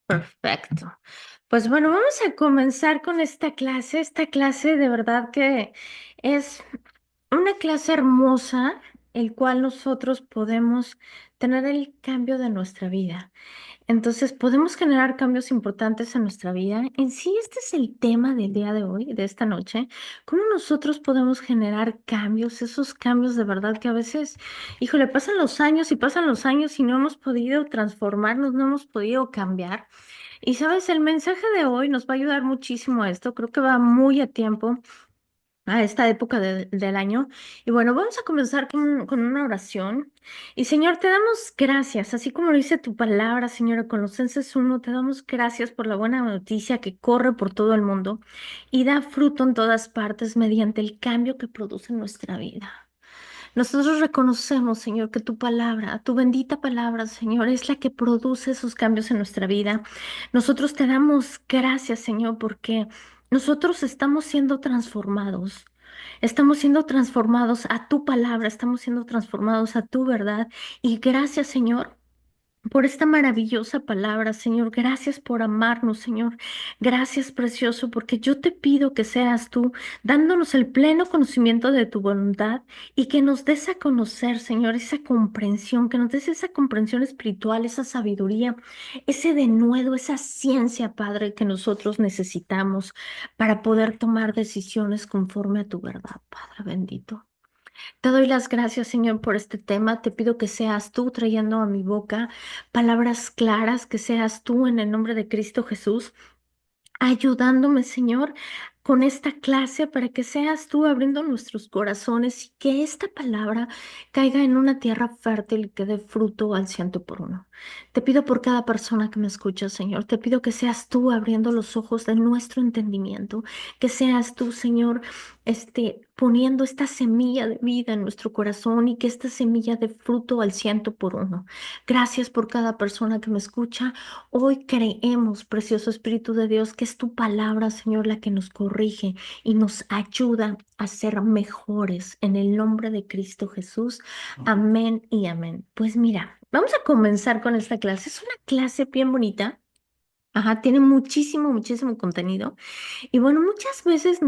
Perfecto. Pues bueno, vamos a comenzar con esta clase. Esta clase de verdad que es una clase hermosa, el cual nosotros podemos tener el cambio de nuestra vida. Entonces, podemos generar cambios importantes en nuestra vida. En sí, este es el tema del día de hoy, de esta noche. ¿Cómo nosotros podemos generar cambios? Esos cambios de verdad que a veces, híjole, pasan los años y no hemos podido transformarnos, no hemos podido cambiar. Y sabes, el mensaje de hoy nos va a ayudar muchísimo a esto. Creo que va muy a tiempo a esta época del año. Y bueno, vamos a comenzar con una oración. Y Señor, te damos gracias, así como lo dice tu palabra, Señor, Colosenses 1, te damos gracias por la buena noticia que corre por todo el mundo y da fruto en todas partes mediante el cambio que produce en nuestra vida. Nosotros reconocemos, Señor, que tu palabra, tu bendita palabra, Señor, es la que produce esos cambios en nuestra vida. Nosotros te damos gracias, Señor, porque nosotros estamos siendo transformados. Estamos siendo transformados a tu palabra, estamos siendo transformados a tu verdad. Y gracias, Señor, por esta maravillosa palabra, Señor. Gracias por amarnos, Señor. Gracias, precioso, porque yo te pido que seas tú dándonos el pleno conocimiento de tu voluntad y que nos des a conocer, Señor, esa comprensión, que nos des esa comprensión espiritual, esa sabiduría, ese denuedo, esa ciencia, Padre, que nosotros necesitamos para poder tomar decisiones conforme a tu verdad, Padre bendito. Te doy las gracias, Señor, por este tema. Te pido que seas tú trayendo a mi boca palabras claras, que seas tú en el nombre de Cristo Jesús ayudándome, Señor, con esta clase para que seas tú abriendo nuestros corazones y que esta palabra caiga en una tierra fértil y que dé fruto al ciento por uno. Te pido por cada persona que me escucha, Señor, te pido que seas tú abriendo los ojos de nuestro entendimiento, que seas tú, Señor, poniendo esta semilla de vida en nuestro corazón y que esta semilla dé fruto al ciento por uno. Gracias por cada persona que me escucha. Hoy creemos, precioso Espíritu de Dios, que es tu palabra, Señor, la que nos corrige y nos ayuda a ser mejores en el nombre de Cristo Jesús. Amén y amén. Pues mira, vamos a comenzar con esta clase. Es una clase bien bonita. Ajá, tiene muchísimo, muchísimo contenido. Y bueno, muchas veces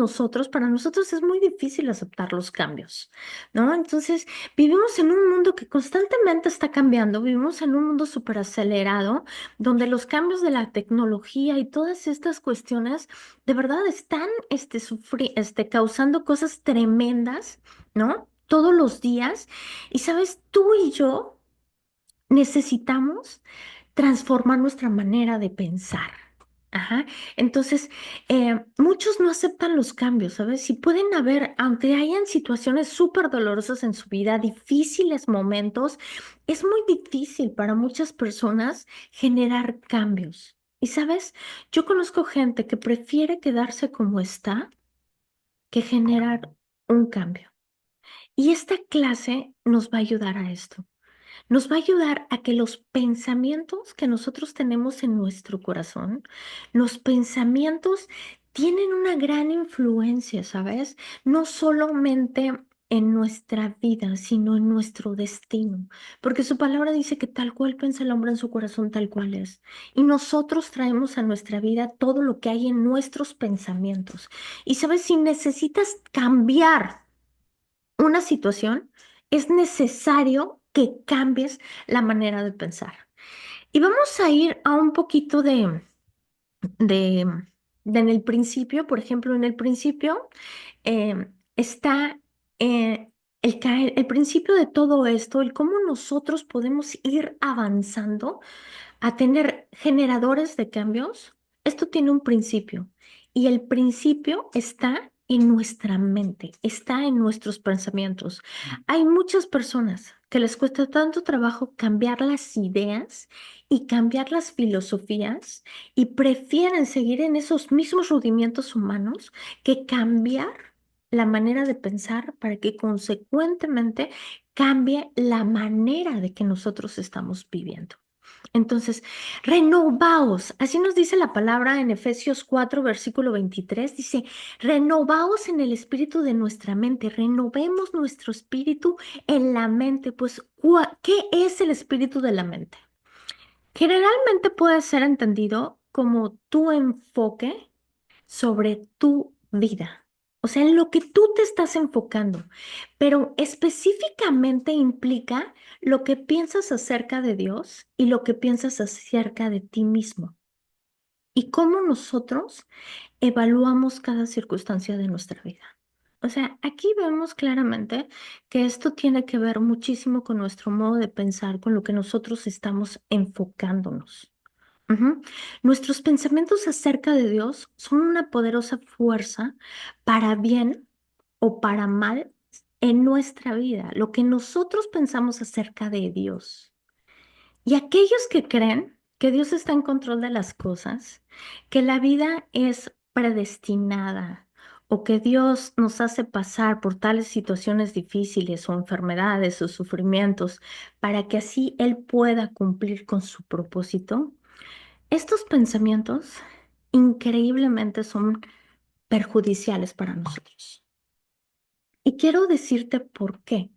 para nosotros es muy difícil aceptar los cambios, ¿no? Entonces, vivimos en un mundo que constantemente está cambiando, vivimos en un mundo súper acelerado, donde los cambios de la tecnología y todas estas cuestiones de verdad están causando cosas tremendas, ¿no? Todos los días. Y sabes, tú y yo necesitamos transformar nuestra manera de pensar. Ajá. Entonces, muchos no aceptan los cambios, ¿sabes? Y pueden haber, aunque hayan situaciones súper dolorosas en su vida, difíciles momentos, es muy difícil para muchas personas generar cambios. Y sabes, yo conozco gente que prefiere quedarse como está que generar un cambio. Y esta clase nos va a ayudar a esto. Nos va a ayudar a que los pensamientos que nosotros tenemos en nuestro corazón, los pensamientos tienen una gran influencia, ¿sabes? No solamente en nuestra vida, sino en nuestro destino, porque su palabra dice que tal cual piensa el hombre en su corazón, tal cual es. Y nosotros traemos a nuestra vida todo lo que hay en nuestros pensamientos. Y sabes, si necesitas cambiar una situación, es necesario que cambies la manera de pensar. Y vamos a ir a un poquito de, en el principio, por ejemplo, en el principio está el principio de todo esto, el cómo nosotros podemos ir avanzando a tener generadores de cambios. Esto tiene un principio y el principio está en nuestra mente, está en nuestros pensamientos. Hay muchas personas que les cuesta tanto trabajo cambiar las ideas y cambiar las filosofías y prefieren seguir en esos mismos rudimientos humanos que cambiar la manera de pensar para que consecuentemente cambie la manera de que nosotros estamos viviendo. Entonces, renovaos, así nos dice la palabra en Efesios 4, versículo 23, dice, renovaos en el espíritu de nuestra mente, renovemos nuestro espíritu en la mente. Pues, ¿qué es el espíritu de la mente? Generalmente puede ser entendido como tu enfoque sobre tu vida, o sea, en lo que tú te estás enfocando, pero específicamente implica lo que piensas acerca de Dios y lo que piensas acerca de ti mismo y cómo nosotros evaluamos cada circunstancia de nuestra vida. O sea, aquí vemos claramente que esto tiene que ver muchísimo con nuestro modo de pensar, con lo que nosotros estamos enfocándonos. Ujú. Nuestros pensamientos acerca de Dios son una poderosa fuerza para bien o para mal en nuestra vida, lo que nosotros pensamos acerca de Dios. Y aquellos que creen que Dios está en control de las cosas, que la vida es predestinada o que Dios nos hace pasar por tales situaciones difíciles o enfermedades o sufrimientos para que así Él pueda cumplir con su propósito, estos pensamientos increíblemente son perjudiciales para nosotros. Y quiero decirte por qué.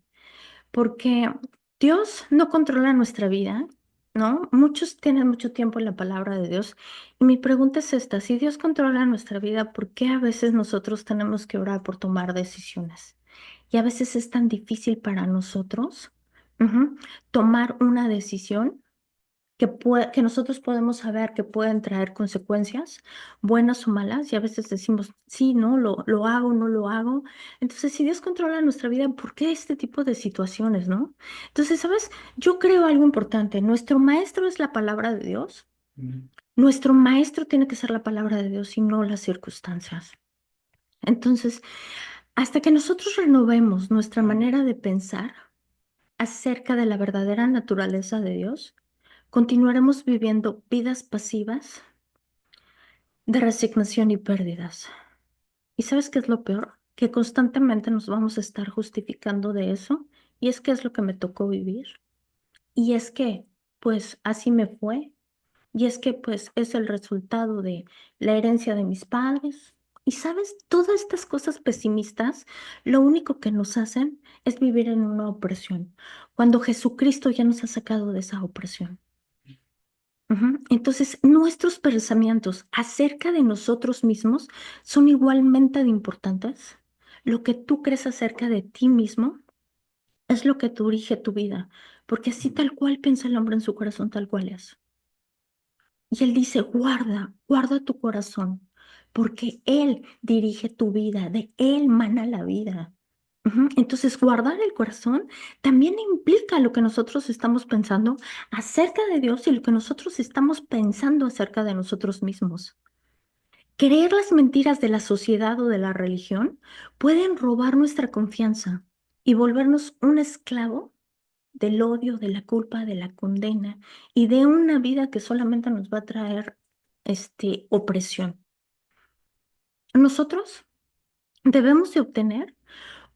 Porque Dios no controla nuestra vida, ¿no? Muchos tienen mucho tiempo en la palabra de Dios. Y mi pregunta es esta, si Dios controla nuestra vida, ¿por qué a veces nosotros tenemos que orar por tomar decisiones? Y a veces es tan difícil para nosotros, tomar una decisión que nosotros podemos saber que pueden traer consecuencias, buenas o malas, y a veces decimos, sí, no, lo hago, no lo hago. Entonces, si Dios controla nuestra vida, ¿por qué este tipo de situaciones, no? Entonces, ¿sabes? Yo creo algo importante. Nuestro maestro es la palabra de Dios. Nuestro maestro tiene que ser la palabra de Dios y no las circunstancias. Entonces, hasta que nosotros renovemos nuestra manera de pensar acerca de la verdadera naturaleza de Dios, continuaremos viviendo vidas pasivas de resignación y pérdidas. ¿Y sabes qué es lo peor? Que constantemente nos vamos a estar justificando de eso. Y es que es lo que me tocó vivir. Y es que, pues, así me fue. Y es que, pues, es el resultado de la herencia de mis padres. Y sabes, todas estas cosas pesimistas, lo único que nos hacen es vivir en una opresión, cuando Jesucristo ya nos ha sacado de esa opresión. Ujú. Entonces, nuestros pensamientos acerca de nosotros mismos son igualmente de importantes. Lo que tú crees acerca de ti mismo es lo que tú dirige tu vida, porque así tal cual piensa el hombre en su corazón, tal cual es. Y él dice, guarda, guarda tu corazón, porque él dirige tu vida, de él mana la vida. Ujú. Entonces, guardar el corazón también implica lo que nosotros estamos pensando acerca de Dios y lo que nosotros estamos pensando acerca de nosotros mismos. Creer las mentiras de la sociedad o de la religión pueden robar nuestra confianza y volvernos un esclavo del odio, de la culpa, de la condena y de una vida que solamente nos va a traer opresión. Nosotros debemos de obtener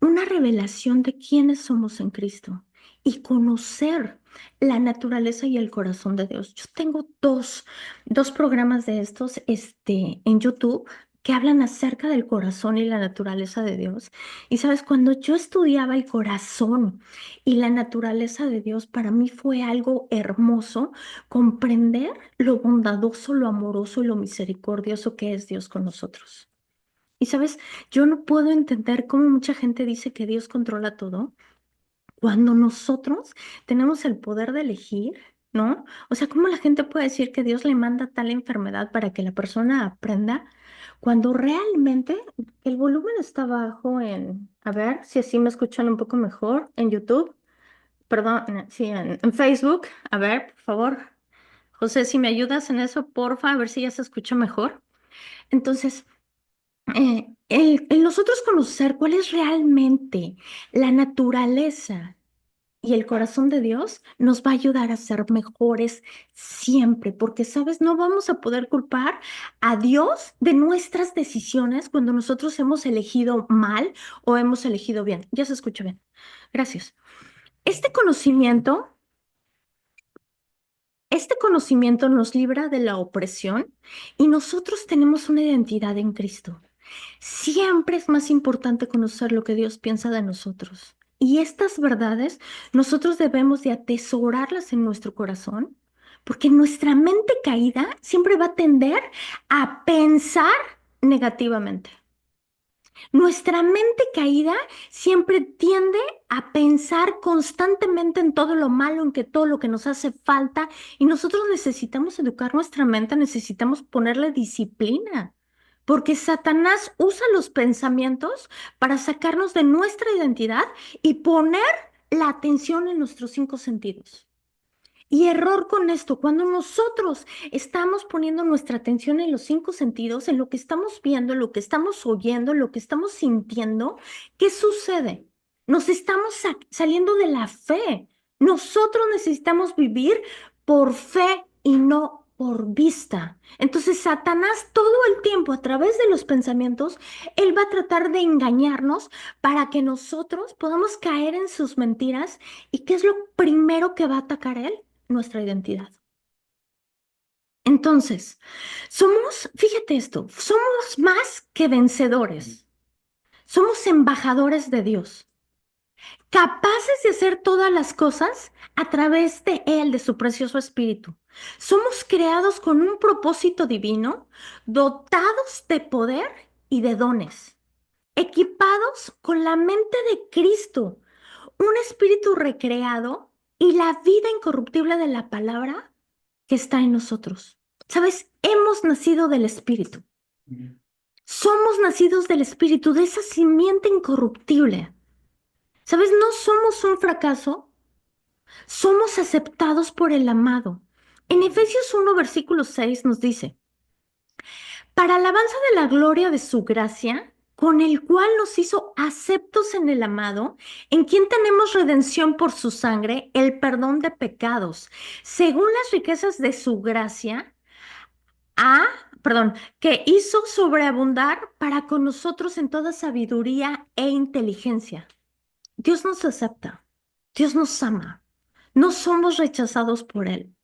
una revelación de quiénes somos en Cristo y conocer la naturaleza y el corazón de Dios. Yo tengo dos programas de estos en YouTube que hablan acerca del corazón y la naturaleza de Dios. Y sabes, cuando yo estudiaba el corazón y la naturaleza de Dios, para mí fue algo hermoso comprender lo bondadoso, lo amoroso y lo misericordioso que es Dios con nosotros. Y sabes, yo no puedo entender cómo mucha gente dice que Dios controla todo cuando nosotros tenemos el poder de elegir, ¿no? O sea, ¿cómo la gente puede decir que Dios le manda tal enfermedad para que la persona aprenda cuando realmente el volumen está bajo a ver si así me escuchan un poco mejor en YouTube, perdón, sí, en Facebook, a ver, por favor, José, si me ayudas en eso, porfa, a ver si ya se escucha mejor. Entonces, el nosotros conocer cuál es realmente la naturaleza y el corazón de Dios nos va a ayudar a ser mejores siempre, porque, sabes, no vamos a poder culpar a Dios de nuestras decisiones cuando nosotros hemos elegido mal o hemos elegido bien. Ya se escucha bien. Gracias. Este conocimiento, este conocimiento nos libra de la opresión y nosotros tenemos una identidad en Cristo. Siempre es más importante conocer lo que Dios piensa de nosotros. Y estas verdades nosotros debemos de atesorarlas en nuestro corazón Porque nuestra mente caída siempre va a tender a pensar negativamente. Nuestra mente caída siempre tiende a pensar constantemente en todo lo malo, en que todo lo que nos hace falta, y nosotros necesitamos educar nuestra mente, necesitamos ponerle disciplina, porque Satanás usa los pensamientos para sacarnos de nuestra identidad y poner la atención en nuestros cinco sentidos. Y error con esto, cuando nosotros estamos poniendo nuestra atención en los cinco sentidos, en lo que estamos viendo, en lo que estamos oyendo, en lo que estamos sintiendo, ¿qué sucede? Nos estamos saliendo de la fe. Nosotros necesitamos vivir por fe y no por vista. Entonces, Satanás todo el tiempo, a través de los pensamientos, él va a tratar de engañarnos para que nosotros podamos caer en sus mentiras. ¿Y qué es lo primero que va a atacar él? Nuestra identidad. Entonces, fíjate esto, somos más que vencedores, somos embajadores de Dios, capaces de hacer todas las cosas a través de Él, de su precioso Espíritu. Somos creados con un propósito divino, dotados de poder y de dones, equipados con la mente de Cristo, un espíritu recreado y la vida incorruptible de la palabra que está en nosotros. ¿Sabes? Hemos nacido del Espíritu. Somos nacidos del Espíritu, de esa simiente incorruptible. ¿Sabes? No somos un fracaso, somos aceptados por el amado. En Efesios 1, versículo 6 nos dice, para alabanza de la gloria de su gracia, con el cual nos hizo aceptos en el amado, en quien tenemos redención por su sangre, el perdón de pecados, según las riquezas de su gracia, a, que hizo sobreabundar para con nosotros en toda sabiduría e inteligencia. Dios nos acepta, Dios nos ama, no somos rechazados por Él.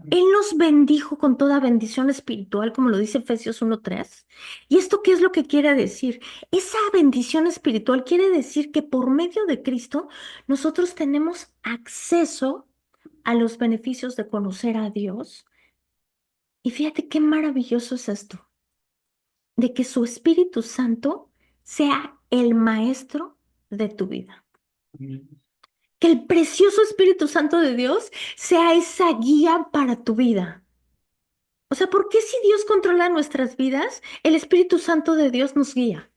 Él nos bendijo con toda bendición espiritual, como lo dice Efesios 1:3. ¿Y esto qué es lo que quiere decir? Esa bendición espiritual quiere decir que por medio de Cristo nosotros tenemos acceso a los beneficios de conocer a Dios. Y fíjate qué maravilloso es esto, de que su Espíritu Santo sea el maestro de tu vida. Que el precioso Espíritu Santo de Dios sea esa guía para tu vida. O sea, ¿por qué si Dios controla nuestras vidas, el Espíritu Santo de Dios nos guía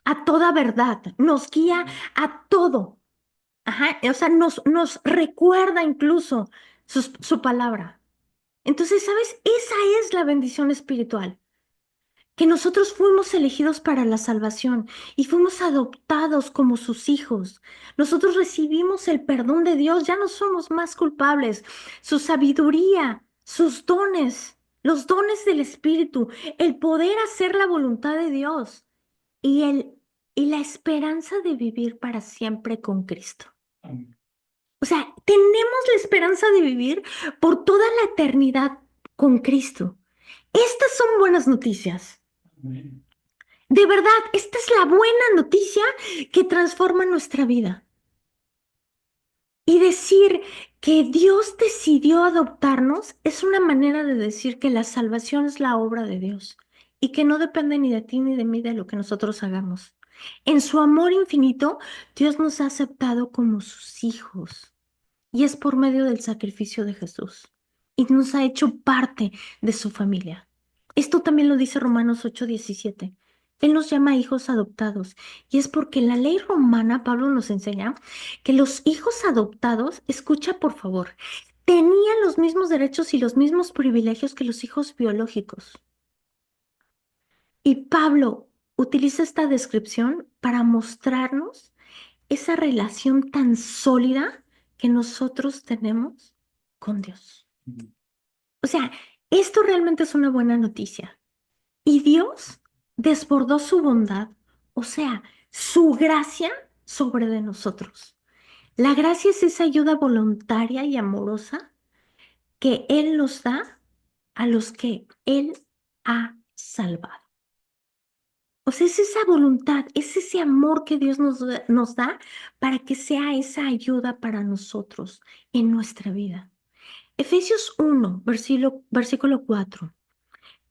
a toda verdad, nos guía a todo? Ajá, o sea, nos recuerda incluso su palabra. Entonces, ¿sabes? Esa es la bendición espiritual, que nosotros fuimos elegidos para la salvación y fuimos adoptados como sus hijos. Nosotros recibimos el perdón de Dios, ya no somos más culpables. Su sabiduría, sus dones, los dones del Espíritu, el poder hacer la voluntad de Dios y, y la esperanza de vivir para siempre con Cristo. O sea, tenemos la esperanza de vivir por toda la eternidad con Cristo. Estas son buenas noticias. De verdad, esta es la buena noticia que transforma nuestra vida. Y decir que Dios decidió adoptarnos es una manera de decir que la salvación es la obra de Dios y que no depende ni de ti ni de mí de lo que nosotros hagamos. En su amor infinito, Dios nos ha aceptado como sus hijos y es por medio del sacrificio de Jesús y nos ha hecho parte de su familia. Esto también lo dice Romanos 8:17. Él nos llama hijos adoptados y es porque la ley romana, Pablo nos enseña que los hijos adoptados, escucha por favor, tenían los mismos derechos y los mismos privilegios que los hijos biológicos. Y Pablo utiliza esta descripción para mostrarnos esa relación tan sólida que nosotros tenemos con Dios. O sea, esto realmente es una buena noticia. Y Dios desbordó su bondad, o sea, su gracia sobre de nosotros. La gracia es esa ayuda voluntaria y amorosa que Él nos da a los que Él ha salvado. O sea, es esa voluntad, es ese amor que Dios nos da para que sea esa ayuda para nosotros en nuestra vida. Efesios 1, versículo 4.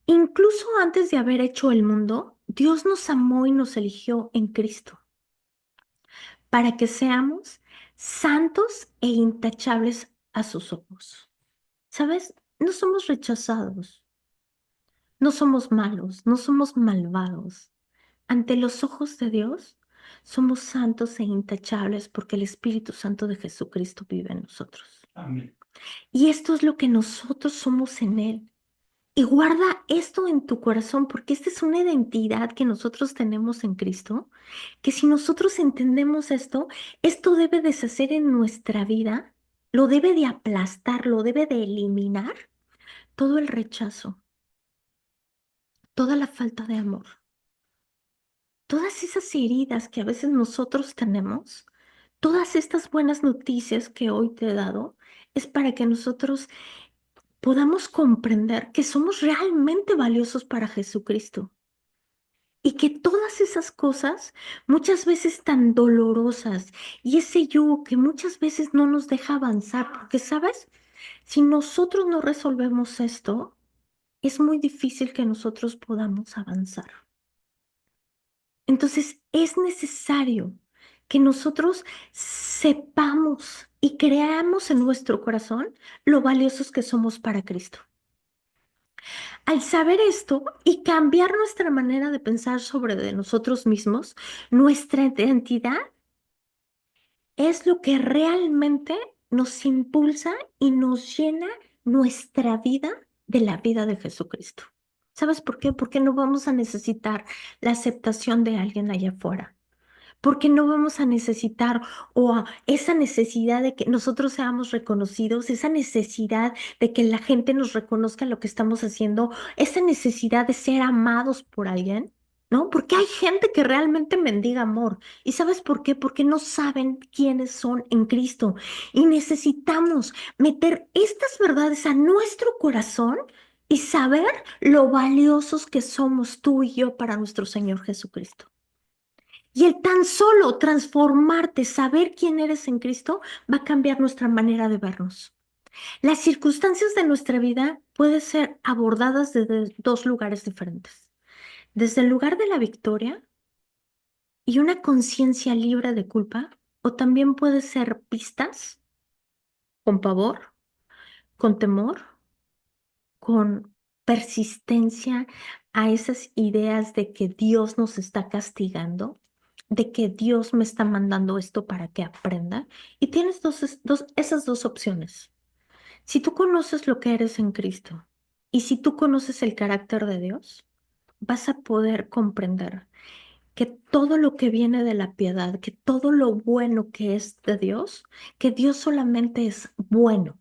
Incluso antes de haber hecho el mundo, Dios nos amó y nos eligió en Cristo para que seamos santos e intachables a sus ojos. ¿Sabes? No somos rechazados, no somos malos, no somos malvados. Ante los ojos de Dios, somos santos e intachables porque el Espíritu Santo de Jesucristo vive en nosotros. Amén. Y esto es lo que nosotros somos en Él. Y guarda esto en tu corazón, porque esta es una identidad que nosotros tenemos en Cristo, que si nosotros entendemos esto, esto debe deshacer en nuestra vida, lo debe de aplastar, lo debe de eliminar todo el rechazo, toda la falta de amor, todas esas heridas que a veces nosotros tenemos, todas estas buenas noticias que hoy te he dado, es para que nosotros podamos comprender que somos realmente valiosos para Jesucristo. Y que todas esas cosas, muchas veces tan dolorosas, y ese yugo que muchas veces no nos deja avanzar, porque, ¿sabes? Si nosotros no resolvemos esto, es muy difícil que nosotros podamos avanzar. Entonces, es necesario que nosotros sepamos y creamos en nuestro corazón lo valiosos que somos para Cristo. Al saber esto y cambiar nuestra manera de pensar sobre de nosotros mismos, nuestra identidad es lo que realmente nos impulsa y nos llena nuestra vida de la vida de Jesucristo. ¿Sabes por qué? Porque no vamos a necesitar la aceptación de alguien allá afuera, porque no vamos a necesitar esa necesidad de que nosotros seamos reconocidos, esa necesidad de que la gente nos reconozca lo que estamos haciendo, esa necesidad de ser amados por alguien, ¿no? Porque hay gente que realmente mendiga amor. ¿Y sabes por qué? Porque no saben quiénes son en Cristo. Y necesitamos meter estas verdades a nuestro corazón y saber lo valiosos que somos tú y yo para nuestro Señor Jesucristo. Y el tan solo transformarte, saber quién eres en Cristo, va a cambiar nuestra manera de vernos. Las circunstancias de nuestra vida pueden ser abordadas desde dos lugares diferentes. Desde el lugar de la victoria y una conciencia libre de culpa, o también puede ser vistas con pavor, con temor, con persistencia a esas ideas de que Dios nos está castigando, de que Dios me está mandando esto para que aprenda. Y tienes esas dos opciones. Si tú conoces lo que eres en Cristo y si tú conoces el carácter de Dios, vas a poder comprender que todo lo que viene de la piedad, que todo lo bueno que es de Dios, que Dios solamente es bueno.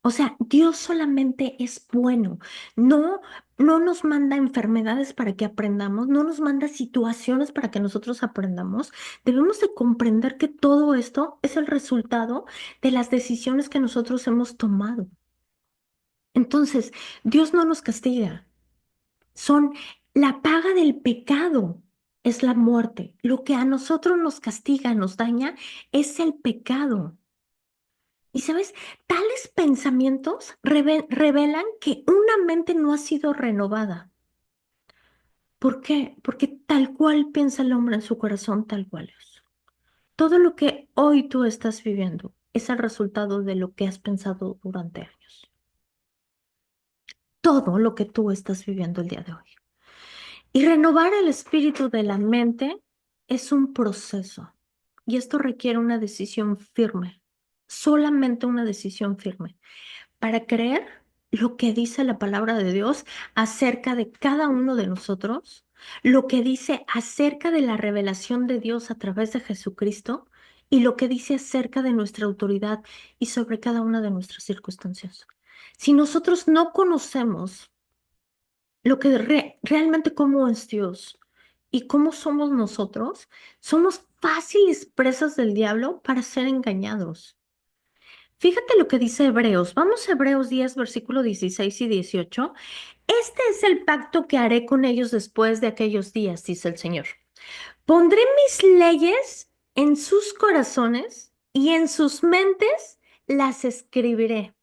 O sea, Dios solamente es bueno. No, no nos manda enfermedades para que aprendamos, no nos manda situaciones para que nosotros aprendamos. Debemos de comprender que todo esto es el resultado de las decisiones que nosotros hemos tomado. Entonces, Dios no nos castiga. Son la paga del pecado es la muerte. Lo que a nosotros nos castiga, nos daña, es el pecado. Y sabes, tales pensamientos revelan que una mente no ha sido renovada. ¿Por qué? Porque tal cual piensa el hombre en su corazón, tal cual es. Todo lo que hoy tú estás viviendo es el resultado de lo que has pensado durante años. Todo lo que tú estás viviendo el día de hoy. Y renovar el espíritu de la mente es un proceso. Y esto requiere una decisión firme. Solamente una decisión firme para creer lo que dice la palabra de Dios acerca de cada uno de nosotros, lo que dice acerca de la revelación de Dios a través de Jesucristo y lo que dice acerca de nuestra autoridad y sobre cada una de nuestras circunstancias. Si nosotros no conocemos lo que realmente cómo es Dios y cómo somos nosotros, somos fáciles presas del diablo para ser engañados. Fíjate lo que dice Hebreos. Vamos a Hebreos 10, versículo 16 y 18. Este es el pacto que haré con ellos después de aquellos días, dice el Señor. Pondré mis leyes en sus corazones y en sus mentes las escribiré.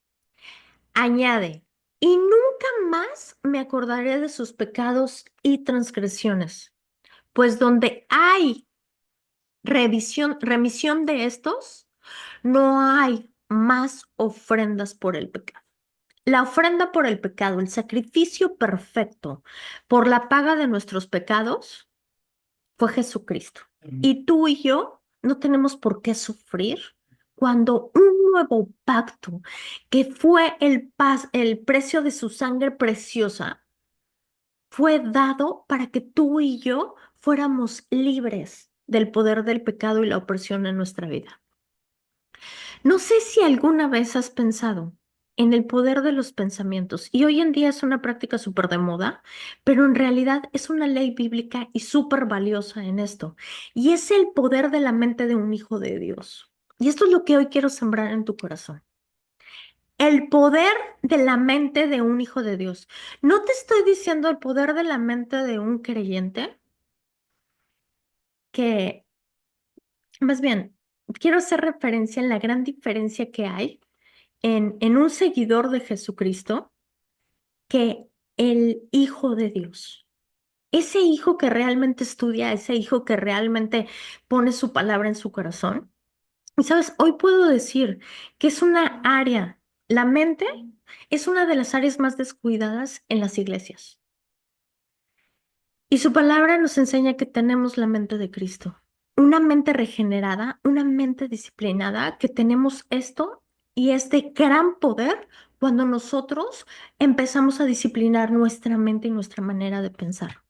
Añade, y nunca más me acordaré de sus pecados y transgresiones, pues donde hay remisión de estos, no hay más ofrendas por el pecado. La ofrenda por el pecado, el sacrificio perfecto por la paga de nuestros pecados, fue Jesucristo. Y tú y yo no tenemos por qué sufrir cuando un nuevo pacto, que fue el precio de su sangre preciosa, fue dado para que tú y yo fuéramos libres del poder del pecado y la opresión en nuestra vida. No sé si alguna vez has pensado en el poder de los pensamientos, y hoy en día es una práctica súper de moda, pero en realidad es una ley bíblica y súper valiosa en esto, y es el poder de la mente de un hijo de Dios. Y esto es lo que hoy quiero sembrar en tu corazón. El poder de la mente de un hijo de Dios. No te estoy diciendo el poder de la mente de un creyente, que más bien quiero hacer referencia en la gran diferencia que hay en un seguidor de Jesucristo que el Hijo de Dios. Ese hijo que realmente estudia, ese hijo que realmente pone su palabra en su corazón. Y sabes, hoy puedo decir que es una área, la mente es una de las áreas más descuidadas en las iglesias. Y su palabra nos enseña que tenemos la mente de Cristo, una mente regenerada, una mente disciplinada, que tenemos esto y es de gran poder cuando nosotros empezamos a disciplinar nuestra mente y nuestra manera de pensar.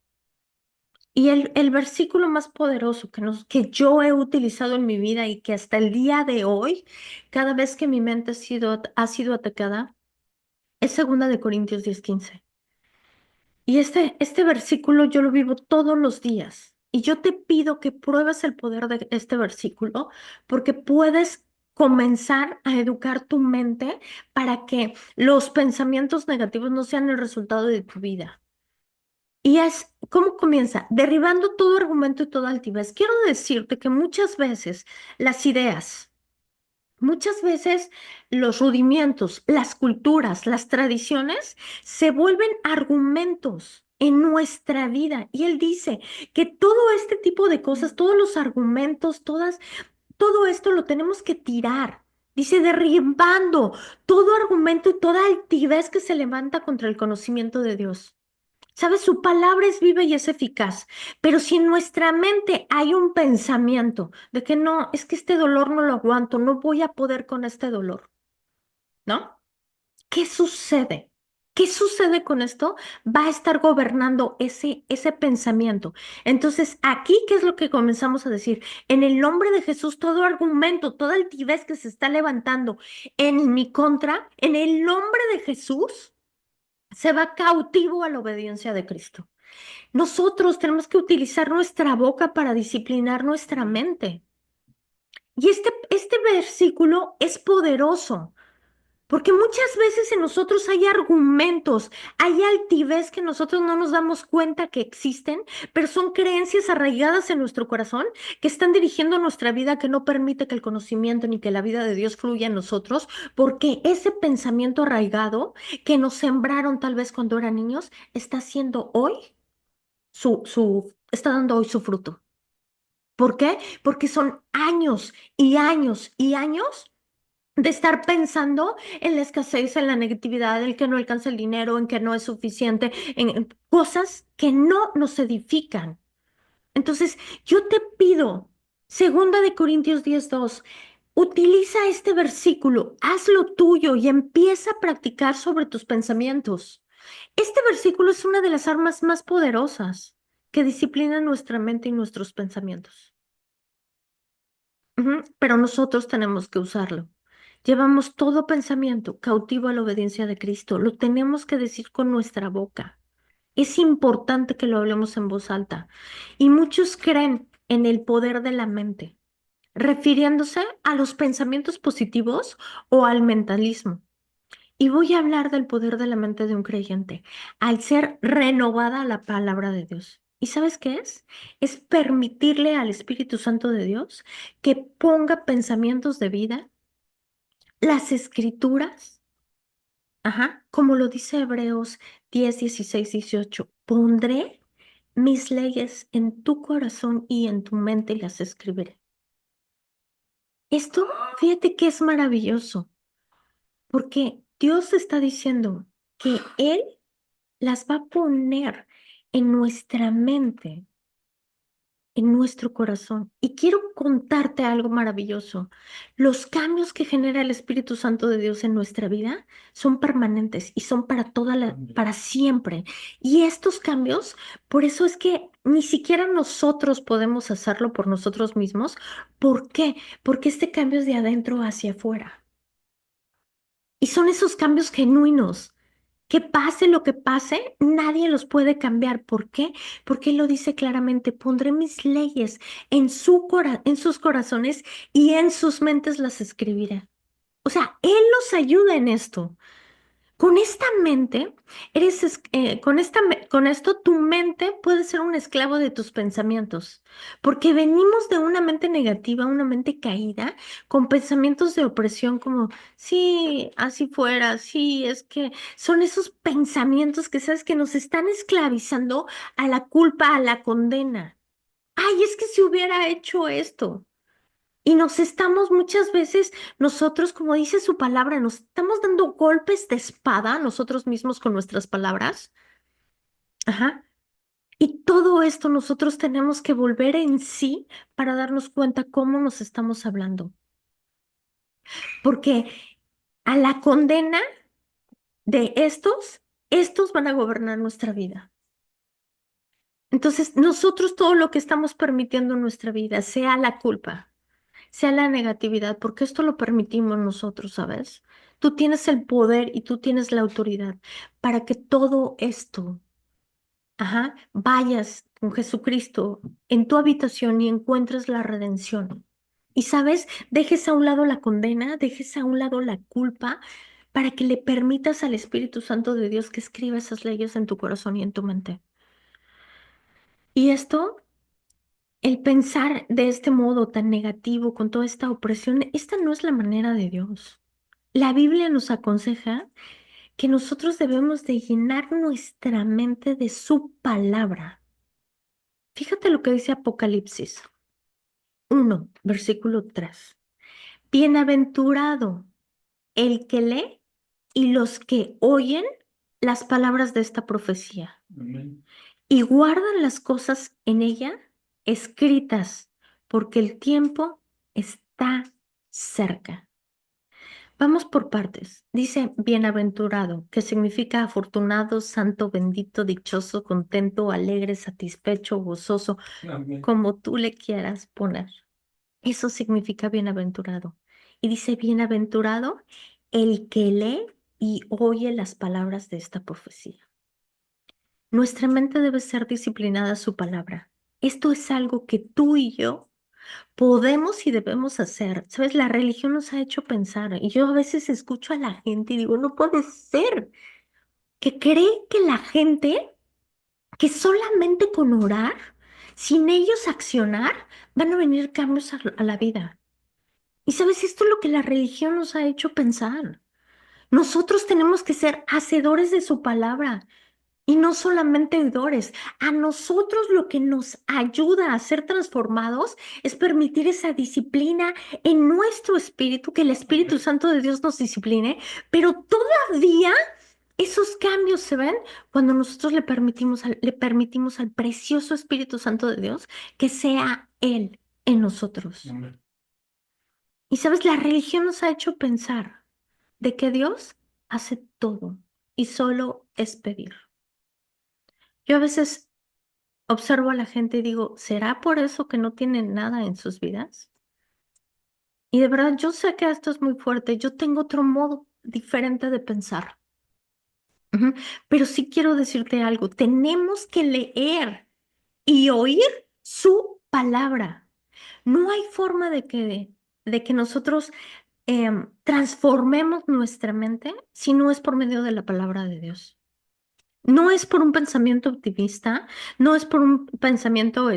Y el versículo más poderoso que yo he utilizado en mi vida y que hasta el día de hoy, cada vez que mi mente ha sido atacada, es 2 Corintios 10:15. Y este versículo yo lo vivo todos los días. Y yo te pido que pruebes el poder de este versículo porque puedes comenzar a educar tu mente para que los pensamientos negativos no sean el resultado de tu vida. Y ¿cómo comienza? Derribando todo argumento y toda altivez. Quiero decirte que muchas veces las ideas, muchas veces los rudimientos, las culturas, las tradiciones se vuelven argumentos en nuestra vida. Y él dice que todo este tipo de cosas, todos los argumentos, todo esto lo tenemos que tirar. Dice, derribando todo argumento y toda altivez que se levanta contra el conocimiento de Dios. ¿Sabes? Su palabra es viva y es eficaz, pero si en nuestra mente hay un pensamiento de que no, es que este dolor no lo aguanto, no voy a poder con este dolor, ¿no? ¿Qué sucede? ¿Qué sucede con esto? Va a estar gobernando ese pensamiento. Entonces, aquí, ¿qué es lo que comenzamos a decir? En el nombre de Jesús, todo argumento, toda altivez que se está levantando en mi contra, en el nombre de Jesús, se va cautivo a la obediencia de Cristo. Nosotros tenemos que utilizar nuestra boca para disciplinar nuestra mente. Y este versículo es poderoso, porque muchas veces en nosotros hay argumentos, hay altivez que nosotros no nos damos cuenta que existen, pero son creencias arraigadas en nuestro corazón que están dirigiendo nuestra vida, que no permite que el conocimiento ni que la vida de Dios fluya en nosotros, porque ese pensamiento arraigado que nos sembraron tal vez cuando eran niños está haciendo hoy está dando hoy su fruto. ¿Por qué? Porque son años y años y años de estar pensando en la escasez, en la negatividad, en que no alcanza el dinero, en que no es suficiente, en cosas que no nos edifican. Entonces, yo te pido, 2 Corintios 10:2, utiliza este versículo, hazlo tuyo y empieza a practicar sobre tus pensamientos. Este versículo es una de las armas más poderosas que disciplinan nuestra mente y nuestros pensamientos. Pero nosotros tenemos que usarlo. Llevamos todo pensamiento cautivo a la obediencia de Cristo. Lo tenemos que decir con nuestra boca. Es importante que lo hablemos en voz alta. Y muchos creen en el poder de la mente, refiriéndose a los pensamientos positivos o al mentalismo. Y voy a hablar del poder de la mente de un creyente, al ser renovada la palabra de Dios. ¿Y sabes qué es? Es permitirle al Espíritu Santo de Dios que ponga pensamientos de vida las escrituras, ajá, como lo dice Hebreos 10, 16, 18, pondré mis leyes en tu corazón y en tu mente y las escribiré. Esto, fíjate que es maravilloso, porque Dios está diciendo que Él las va a poner en nuestra mente, en nuestro corazón. Y quiero contarte algo maravilloso. Los cambios que genera el Espíritu Santo de Dios en nuestra vida son permanentes y son para para siempre. Y estos cambios, por eso es que ni siquiera nosotros podemos hacerlo por nosotros mismos. ¿Por qué? Porque este cambio es de adentro hacia afuera. Y son esos cambios genuinos. Que pase lo que pase, nadie los puede cambiar. ¿Por qué? Porque Él lo dice claramente, pondré mis leyes en en sus corazones y en sus mentes las escribiré. O sea, Él los ayuda en esto. Con esta mente, con esto, tu mente puede ser un esclavo de tus pensamientos, porque venimos de una mente negativa, una mente caída, con pensamientos de opresión como, sí, así fuera, sí, es que son esos pensamientos que sabes que nos están esclavizando a la culpa, a la condena. Ay, es que si hubiera hecho esto. Y nos estamos muchas veces, nosotros, como dice su palabra, nos estamos dando golpes de espada nosotros mismos con nuestras palabras. Ajá. Y todo esto nosotros tenemos que volver en sí para darnos cuenta cómo nos estamos hablando. Porque a la condena de estos van a gobernar nuestra vida. Entonces, nosotros todo lo que estamos permitiendo en nuestra vida, sea la culpa, sea la negatividad, porque esto lo permitimos nosotros, ¿sabes? Tú tienes el poder y tú tienes la autoridad para que todo esto, ajá, vayas con Jesucristo en tu habitación y encuentres la redención. Y, ¿sabes? Dejes a un lado la condena, dejes a un lado la culpa para que le permitas al Espíritu Santo de Dios que escriba esas leyes en tu corazón y en tu mente. Y esto el pensar de este modo tan negativo, con toda esta opresión, esta no es la manera de Dios. La Biblia nos aconseja que nosotros debemos de llenar nuestra mente de su palabra. Fíjate lo que dice Apocalipsis 1, versículo 3. Bienaventurado el que lee y los que oyen las palabras de esta profecía. Amén. Y guardan las cosas en ella escritas, porque el tiempo está cerca. Vamos por partes. Dice bienaventurado, que significa afortunado, santo, bendito, dichoso, contento, alegre, satisfecho, gozoso, amén, como tú le quieras poner. Eso significa bienaventurado. Y dice bienaventurado el que lee y oye las palabras de esta profecía. Nuestra mente debe ser disciplinada a su palabra. Esto es algo que tú y yo podemos y debemos hacer. Sabes, la religión nos ha hecho pensar y yo a veces escucho a la gente y digo, no puede ser que cree que la gente, que solamente con orar, sin ellos accionar, van a venir cambios a la vida. Y sabes, esto es lo que la religión nos ha hecho pensar. Nosotros tenemos que ser hacedores de su palabra. Y no solamente oidores, a nosotros lo que nos ayuda a ser transformados es permitir esa disciplina en nuestro espíritu, que el Espíritu Santo de Dios nos discipline, pero todavía esos cambios se ven cuando nosotros le permitimos al precioso Espíritu Santo de Dios que sea Él en nosotros. Amén. Y sabes, la religión nos ha hecho pensar de que Dios hace todo y solo es pedir. Yo a veces observo a la gente y digo, ¿será por eso que no tienen nada en sus vidas? Y de verdad, yo sé que esto es muy fuerte, yo tengo otro modo diferente de pensar. Ujú. Pero sí quiero decirte algo, tenemos que leer y oír su palabra. No hay forma de que nosotros transformemos nuestra mente si no es por medio de la palabra de Dios. No es por un pensamiento optimista, no es por un pensamiento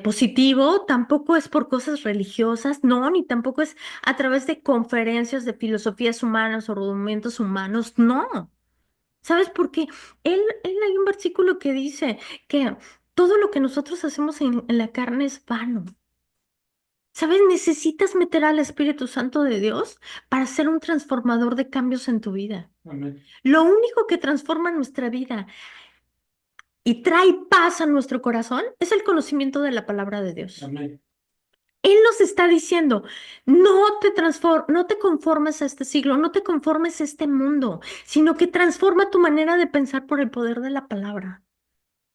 positivo, tampoco es por cosas religiosas, no, ni tampoco es a través de conferencias de filosofías humanas o argumentos humanos, no. ¿Sabes por qué? Él hay un versículo que dice que todo lo que nosotros hacemos en la carne es vano. ¿Sabes? Necesitas meter al Espíritu Santo de Dios para ser un transformador de cambios en tu vida. Amén. Lo único que transforma nuestra vida y trae paz a nuestro corazón es el conocimiento de la palabra de Dios. Amén. Él nos está diciendo, no te conformes a este siglo, no te conformes a este mundo, sino que transforma tu manera de pensar por el poder de la palabra.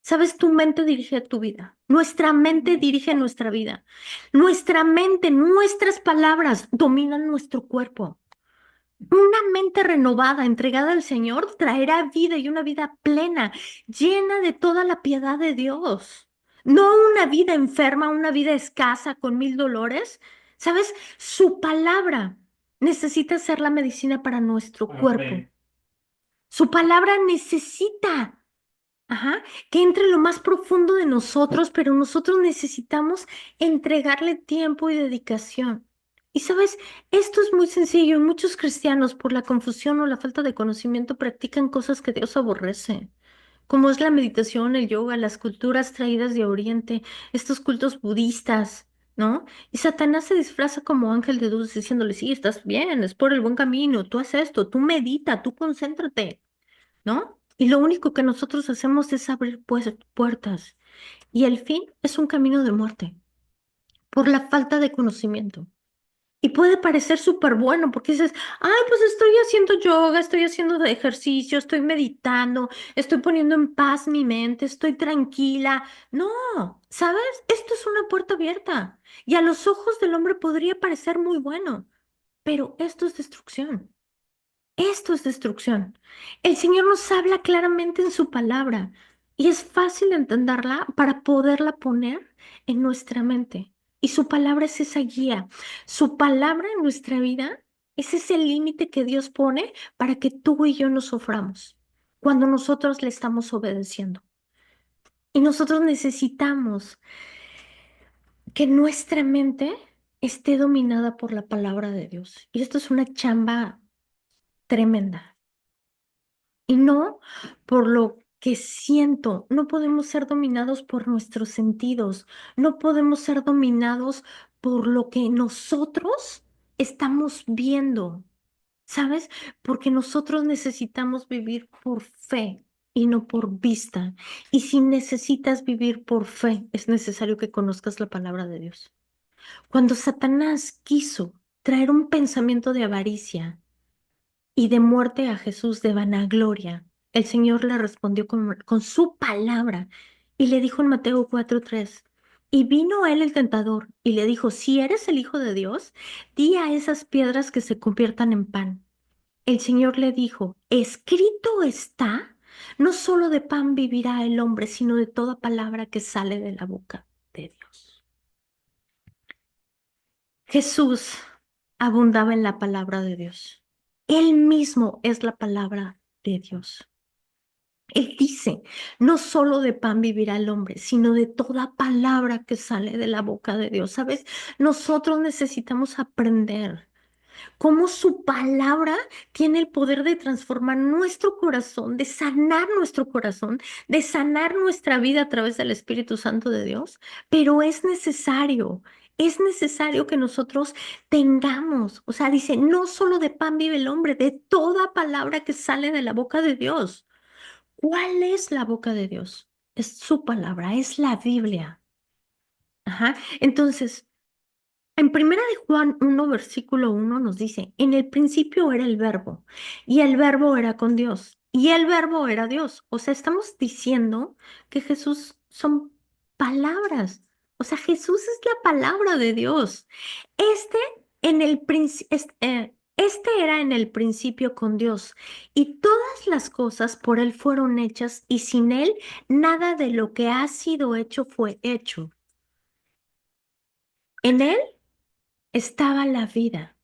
¿Sabes? Tu mente dirige tu vida. Nuestra mente dirige nuestra vida. Nuestra mente, nuestras palabras dominan nuestro cuerpo. Una mente renovada, entregada al Señor, traerá vida y una vida plena, llena de toda la piedad de Dios. No una vida enferma, una vida escasa con mil dolores. ¿Sabes? Su palabra necesita ser la medicina para nuestro cuerpo. Amén. Su palabra necesita, que entre lo más profundo de nosotros, pero nosotros necesitamos entregarle tiempo y dedicación. Y sabes, esto es muy sencillo. Muchos cristianos, por la confusión o la falta de conocimiento, practican cosas que Dios aborrece, como es la meditación, el yoga, las culturas traídas de Oriente, estos cultos budistas, ¿no? Y Satanás se disfraza como ángel de luz diciéndole, sí, estás bien, es por el buen camino, tú haz esto, tú medita, tú concéntrate, ¿no? Y lo único que nosotros hacemos es abrir puertas. Y el fin es un camino de muerte por la falta de conocimiento. Y puede parecer súper bueno porque dices, ay, pues estoy haciendo yoga, estoy haciendo de ejercicio, estoy meditando, estoy poniendo en paz mi mente, estoy tranquila. No, ¿sabes? Esto es una puerta abierta. Y a los ojos del hombre podría parecer muy bueno, pero esto es destrucción. Esto es destrucción. El Señor nos habla claramente en su palabra y es fácil entenderla para poderla poner en nuestra mente. Y su palabra es esa guía. Su palabra en nuestra vida es ese límite que Dios pone para que tú y yo nos suframos cuando nosotros le estamos obedeciendo. Y nosotros necesitamos que nuestra mente esté dominada por la palabra de Dios. Y esto es una chamba tremenda. Y no por lo que siento. No podemos ser dominados por nuestros sentidos. No podemos ser dominados por lo que nosotros estamos viendo, ¿sabes? Porque nosotros necesitamos vivir por fe y no por vista. Y si necesitas vivir por fe, es necesario que conozcas la palabra de Dios. Cuando Satanás quiso traer un pensamiento de avaricia, y de muerte a Jesús de vanagloria, el Señor le respondió con su palabra y le dijo en Mateo 4:3, y vino a él el tentador y le dijo, si eres el Hijo de Dios, di a esas piedras que se conviertan en pan. El Señor le dijo, escrito está, no solo de pan vivirá el hombre, sino de toda palabra que sale de la boca de Dios. Jesús abundaba en la palabra de Dios. Él mismo es la palabra de Dios. Él dice, no solo de pan vivirá el hombre, sino de toda palabra que sale de la boca de Dios. ¿Sabes? Nosotros necesitamos aprender cómo su palabra tiene el poder de transformar nuestro corazón, de sanar nuestro corazón, de sanar nuestra vida a través del Espíritu Santo de Dios. Pero es necesario que nosotros tengamos, o sea, dice, no solo de pan vive el hombre, de toda palabra que sale de la boca de Dios. ¿Cuál es la boca de Dios? Es su palabra, es la Biblia. Ajá. Entonces, en Primera de Juan 1, versículo 1 nos dice, en el principio era el verbo, y el verbo era con Dios, y el verbo era Dios. O sea, estamos diciendo que Jesús son palabras. O sea, Jesús es la palabra de Dios. Este, este era en el principio con Dios, y todas las cosas por Él fueron hechas, y sin Él nada de lo que ha sido hecho fue hecho. En Él estaba la vida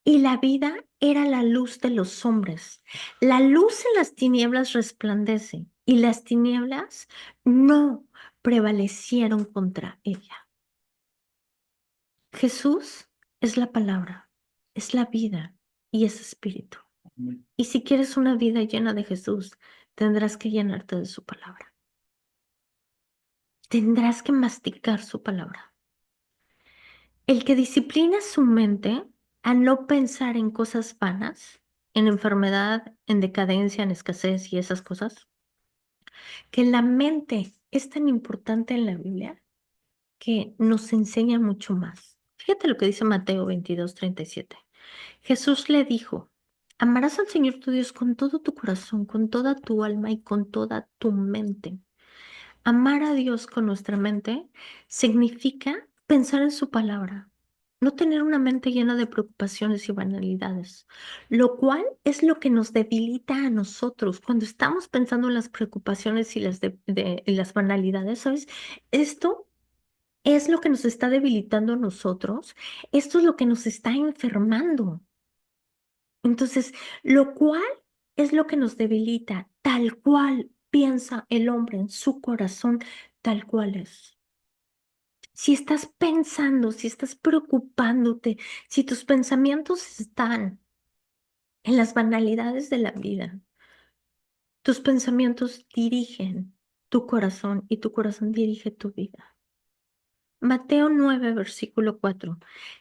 y la vida era la luz de los hombres. La luz en las tinieblas resplandece y las tinieblas no prevalecieron contra ella. Jesús es la palabra, es la vida y es espíritu. Y si quieres una vida llena de Jesús, tendrás que llenarte de su palabra. Tendrás que masticar su palabra. El que disciplina su mente a no pensar en cosas vanas, en enfermedad, en decadencia, en escasez y esas cosas, que la mente es tan importante en la Biblia que nos enseña mucho más. Fíjate lo que dice Mateo 22:37. Jesús le dijo, amarás al Señor tu Dios con todo tu corazón, con toda tu alma y con toda tu mente. Amar a Dios con nuestra mente significa pensar en su palabra, no tener una mente llena de preocupaciones y banalidades, lo cual es lo que nos debilita a nosotros cuando estamos pensando en las preocupaciones y y las banalidades, ¿sabes? Esto es lo que nos está debilitando a nosotros, esto es lo que nos está enfermando. Entonces, lo cual es lo que nos debilita, tal cual piensa el hombre en su corazón, tal cual es. Si estás pensando, si estás preocupándote, si tus pensamientos están en las banalidades de la vida, tus pensamientos dirigen tu corazón y tu corazón dirige tu vida. Mateo 9, versículo 4.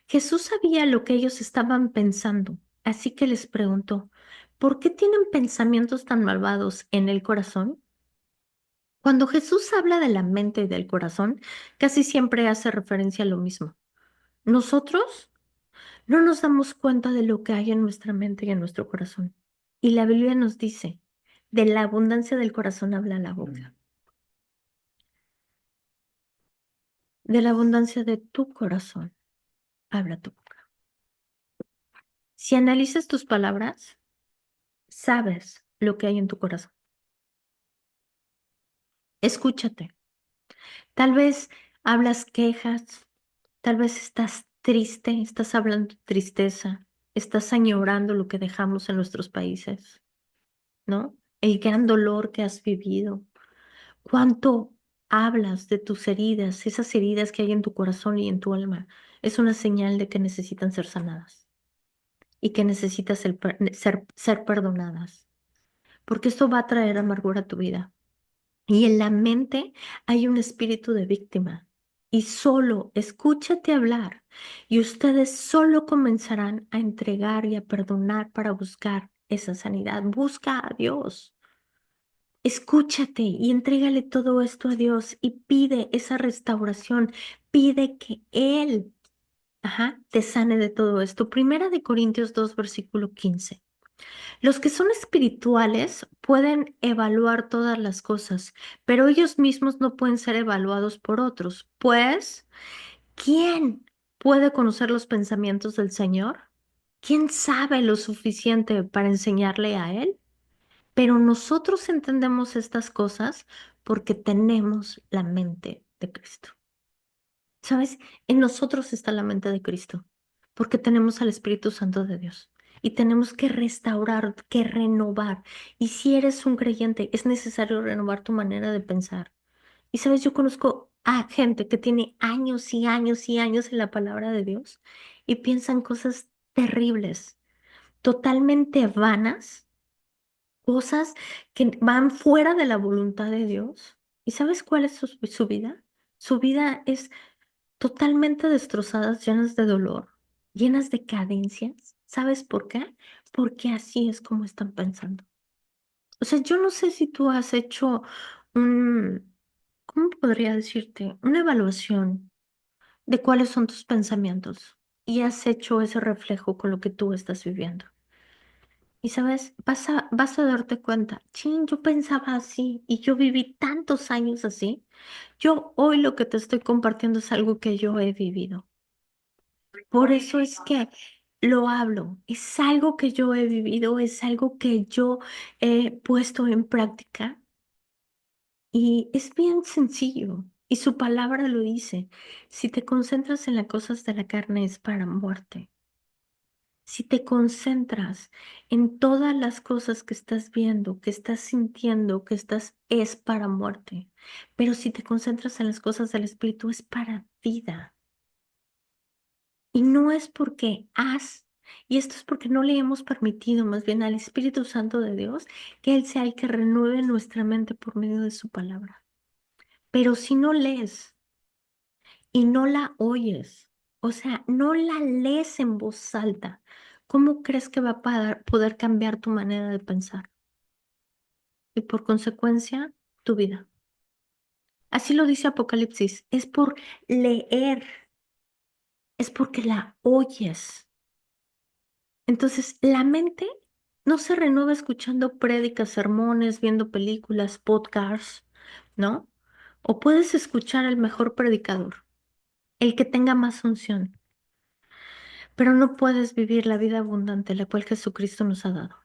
Jesús sabía lo que ellos estaban pensando, así que les preguntó, ¿por qué tienen pensamientos tan malvados en el corazón? Cuando Jesús habla de la mente y del corazón, casi siempre hace referencia a lo mismo. Nosotros no nos damos cuenta de lo que hay en nuestra mente y en nuestro corazón. Y la Biblia nos dice, de la abundancia del corazón habla la boca. De la abundancia de tu corazón habla tu boca. Si analizas tus palabras, sabes lo que hay en tu corazón. Escúchate. Tal vez hablas quejas, tal vez estás triste, estás hablando tristeza, estás añorando lo que dejamos en nuestros países, ¿no? El gran dolor que has vivido. ¿Cuánto hablas de tus heridas, esas heridas que hay en tu corazón y en tu alma? Es una señal de que necesitan ser sanadas y que necesitas ser perdonadas, porque esto va a traer amargura a tu vida. Y en la mente hay un espíritu de víctima. Y solo escúchate hablar y ustedes solo comenzarán a entregar y a perdonar para buscar esa sanidad. Busca a Dios. Escúchate y entrégale todo esto a Dios y pide esa restauración. Pide que Él, te sane de todo esto. Primera de Corintios 2, versículo 15. Los que son espirituales pueden evaluar todas las cosas, pero ellos mismos no pueden ser evaluados por otros. Pues, ¿quién puede conocer los pensamientos del Señor? ¿Quién sabe lo suficiente para enseñarle a Él? Pero nosotros entendemos estas cosas porque tenemos la mente de Cristo. ¿Sabes? En nosotros está la mente de Cristo, porque tenemos al Espíritu Santo de Dios y tenemos que restaurar, que renovar. Y si eres un creyente, es necesario renovar tu manera de pensar. Y sabes, yo conozco a gente que tiene años y años y años en la palabra de Dios y piensan cosas terribles, totalmente vanas, cosas que van fuera de la voluntad de Dios. ¿Y sabes cuál es su vida? Su vida es totalmente destrozadas, llenas de dolor, llenas de carencias. ¿Sabes por qué? Porque así es como están pensando. O sea, yo no sé si tú has hecho ¿cómo podría decirte? Una evaluación de cuáles son tus pensamientos y has hecho ese reflejo con lo que tú estás viviendo. Y sabes, vas a darte cuenta, chin, yo pensaba así y yo viví tantos años así. Yo hoy lo que te estoy compartiendo es algo que yo he vivido. Por eso es que lo hablo. Es algo que yo he vivido, es algo que yo he puesto en práctica y es bien sencillo. Y su palabra lo dice. Si te concentras en las cosas de la carne es para muerte. Si te concentras en todas las cosas que estás viendo, que estás sintiendo, es para muerte. Pero si te concentras en las cosas del Espíritu, es para vida. Y no es porque y esto es porque no le hemos permitido más bien al Espíritu Santo de Dios que Él sea el que renueve nuestra mente por medio de su palabra. Pero si no lees y no la oyes, o sea, no la lees en voz alta, ¿cómo crees que va a poder cambiar tu manera de pensar? Y por consecuencia, tu vida. Así lo dice Apocalipsis, es por leer, es porque la oyes. Entonces, la mente no se renueva escuchando prédicas, sermones, viendo películas, podcasts, ¿no? O puedes escuchar al mejor predicador, el que tenga más unción, pero no puedes vivir la vida abundante la cual Jesucristo nos ha dado.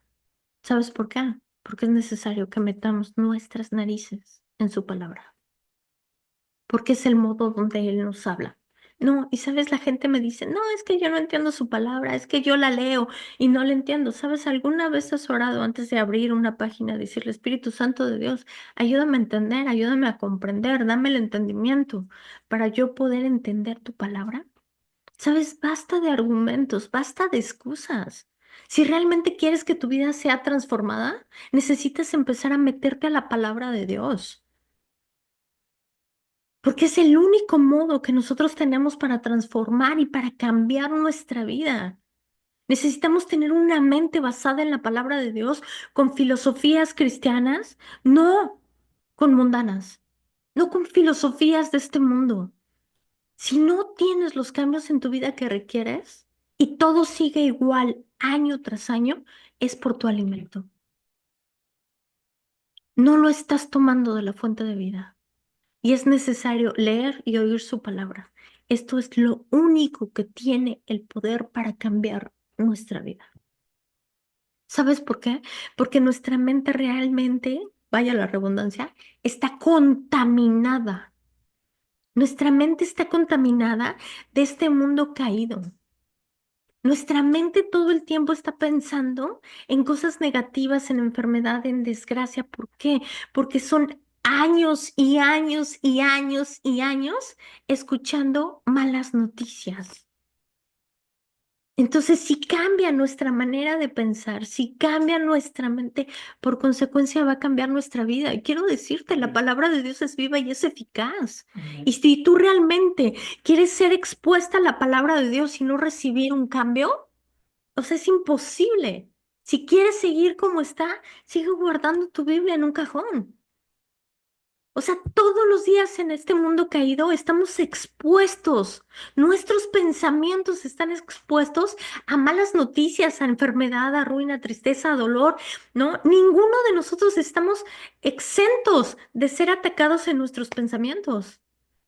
¿Sabes por qué? Porque es necesario que metamos nuestras narices en su palabra, porque es el modo donde Él nos habla. No, y sabes, la gente me dice, no, es que yo no entiendo su palabra, es que yo la leo y no la entiendo. ¿Sabes? ¿Alguna vez has orado antes de abrir una página, decirle, Espíritu Santo de Dios, ayúdame a entender, ayúdame a comprender, dame el entendimiento para yo poder entender tu palabra? ¿Sabes? Basta de argumentos, basta de excusas. Si realmente quieres que tu vida sea transformada, necesitas empezar a meterte a la palabra de Dios. Porque es el único modo que nosotros tenemos para transformar y para cambiar nuestra vida. Necesitamos tener una mente basada en la palabra de Dios, con filosofías cristianas, no con mundanas, no con filosofías de este mundo. Si no tienes los cambios en tu vida que requieres y todo sigue igual año tras año, es por tu alimento. No lo estás tomando de la fuente de vida. Y es necesario leer y oír su palabra. Esto es lo único que tiene el poder para cambiar nuestra vida. ¿Sabes por qué? Porque nuestra mente realmente, vaya la redundancia, está contaminada. Nuestra mente está contaminada de este mundo caído. Nuestra mente todo el tiempo está pensando en cosas negativas, en enfermedad, en desgracia. ¿Por qué? Porque son años y años y años y años escuchando malas noticias. Entonces, si cambia nuestra manera de pensar, si cambia nuestra mente, por consecuencia va a cambiar nuestra vida. Y quiero decirte, la palabra de Dios es viva y es eficaz. Y si tú realmente quieres ser expuesta a la palabra de Dios y no recibir un cambio, o sea, es imposible. Si quieres seguir como está, sigue guardando tu Biblia en un cajón. O sea, todos los días en este mundo caído estamos expuestos. Nuestros pensamientos están expuestos a malas noticias, a enfermedad, a ruina, a tristeza, a dolor, ¿no? Ninguno de nosotros estamos exentos de ser atacados en nuestros pensamientos.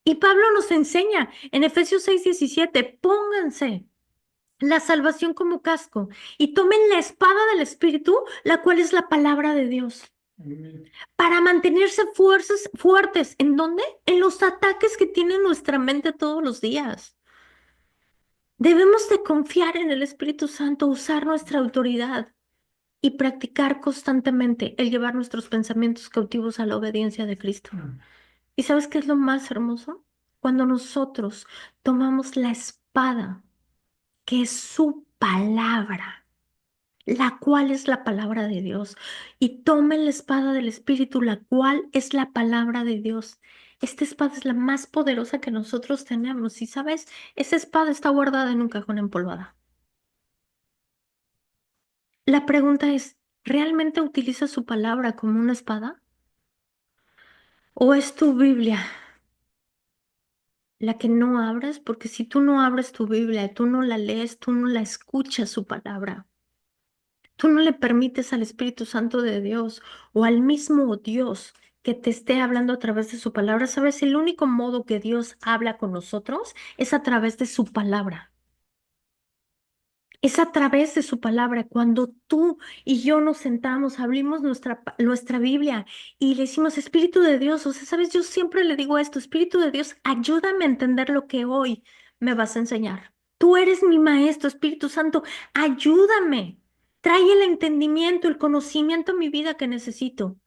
Y Pablo nos enseña en Efesios 6:17, pónganse la salvación como casco y tomen la espada del Espíritu, la cual es la palabra de Dios, para mantenerse fuertes. ¿En dónde? En los ataques que tiene nuestra mente todos los días. Debemos de confiar en el Espíritu Santo, usar nuestra autoridad y practicar constantemente el llevar nuestros pensamientos cautivos a la obediencia de Cristo. ¿Y sabes qué es lo más hermoso? Cuando nosotros tomamos la espada, que es su palabra, la cual es la palabra de Dios, y tomen la espada del Espíritu, la cual es la palabra de Dios. Esta espada es la más poderosa que nosotros tenemos. Y sabes, esa espada está guardada en un cajón empolvada. La pregunta es, ¿realmente utilizas su palabra como una espada? ¿O es tu Biblia la que no abres? Porque si tú no abres tu Biblia, tú no la lees, tú no la escuchas su palabra. Tú no le permites al Espíritu Santo de Dios o al mismo Dios que te esté hablando a través de su palabra. ¿Sabes? El único modo que Dios habla con nosotros es a través de su palabra. Es a través de su palabra. Cuando tú y yo nos sentamos, abrimos nuestra Biblia y le decimos, Espíritu de Dios, o sea, ¿sabes? Yo siempre le digo esto, Espíritu de Dios, ayúdame a entender lo que hoy me vas a enseñar. Tú eres mi maestro, Espíritu Santo, ayúdame. Trae el entendimiento, el conocimiento a mi vida que necesito.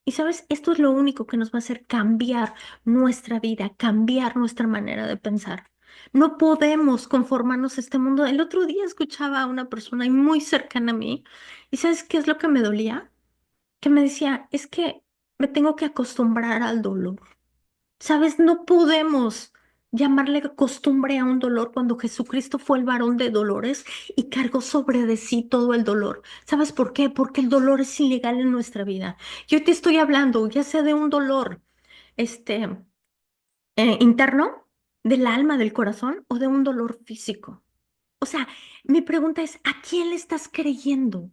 Y sabes, esto es lo único que nos va a hacer cambiar nuestra vida, cambiar nuestra manera de pensar. No podemos conformarnos a este mundo. El otro día escuchaba a una persona muy cercana a mí y ¿sabes qué es lo que me dolía? Que me decía, es que me tengo que acostumbrar al dolor. ¿Sabes? No podemos llamarle costumbre a un dolor cuando Jesucristo fue el varón de dolores y cargó sobre de sí todo el dolor. ¿Sabes por qué? Porque el dolor es ilegal en nuestra vida. Yo te estoy hablando, ya sea de un dolor, este, interno, del alma, del corazón, o de un dolor físico. O sea, mi pregunta es, ¿a quién le estás creyendo?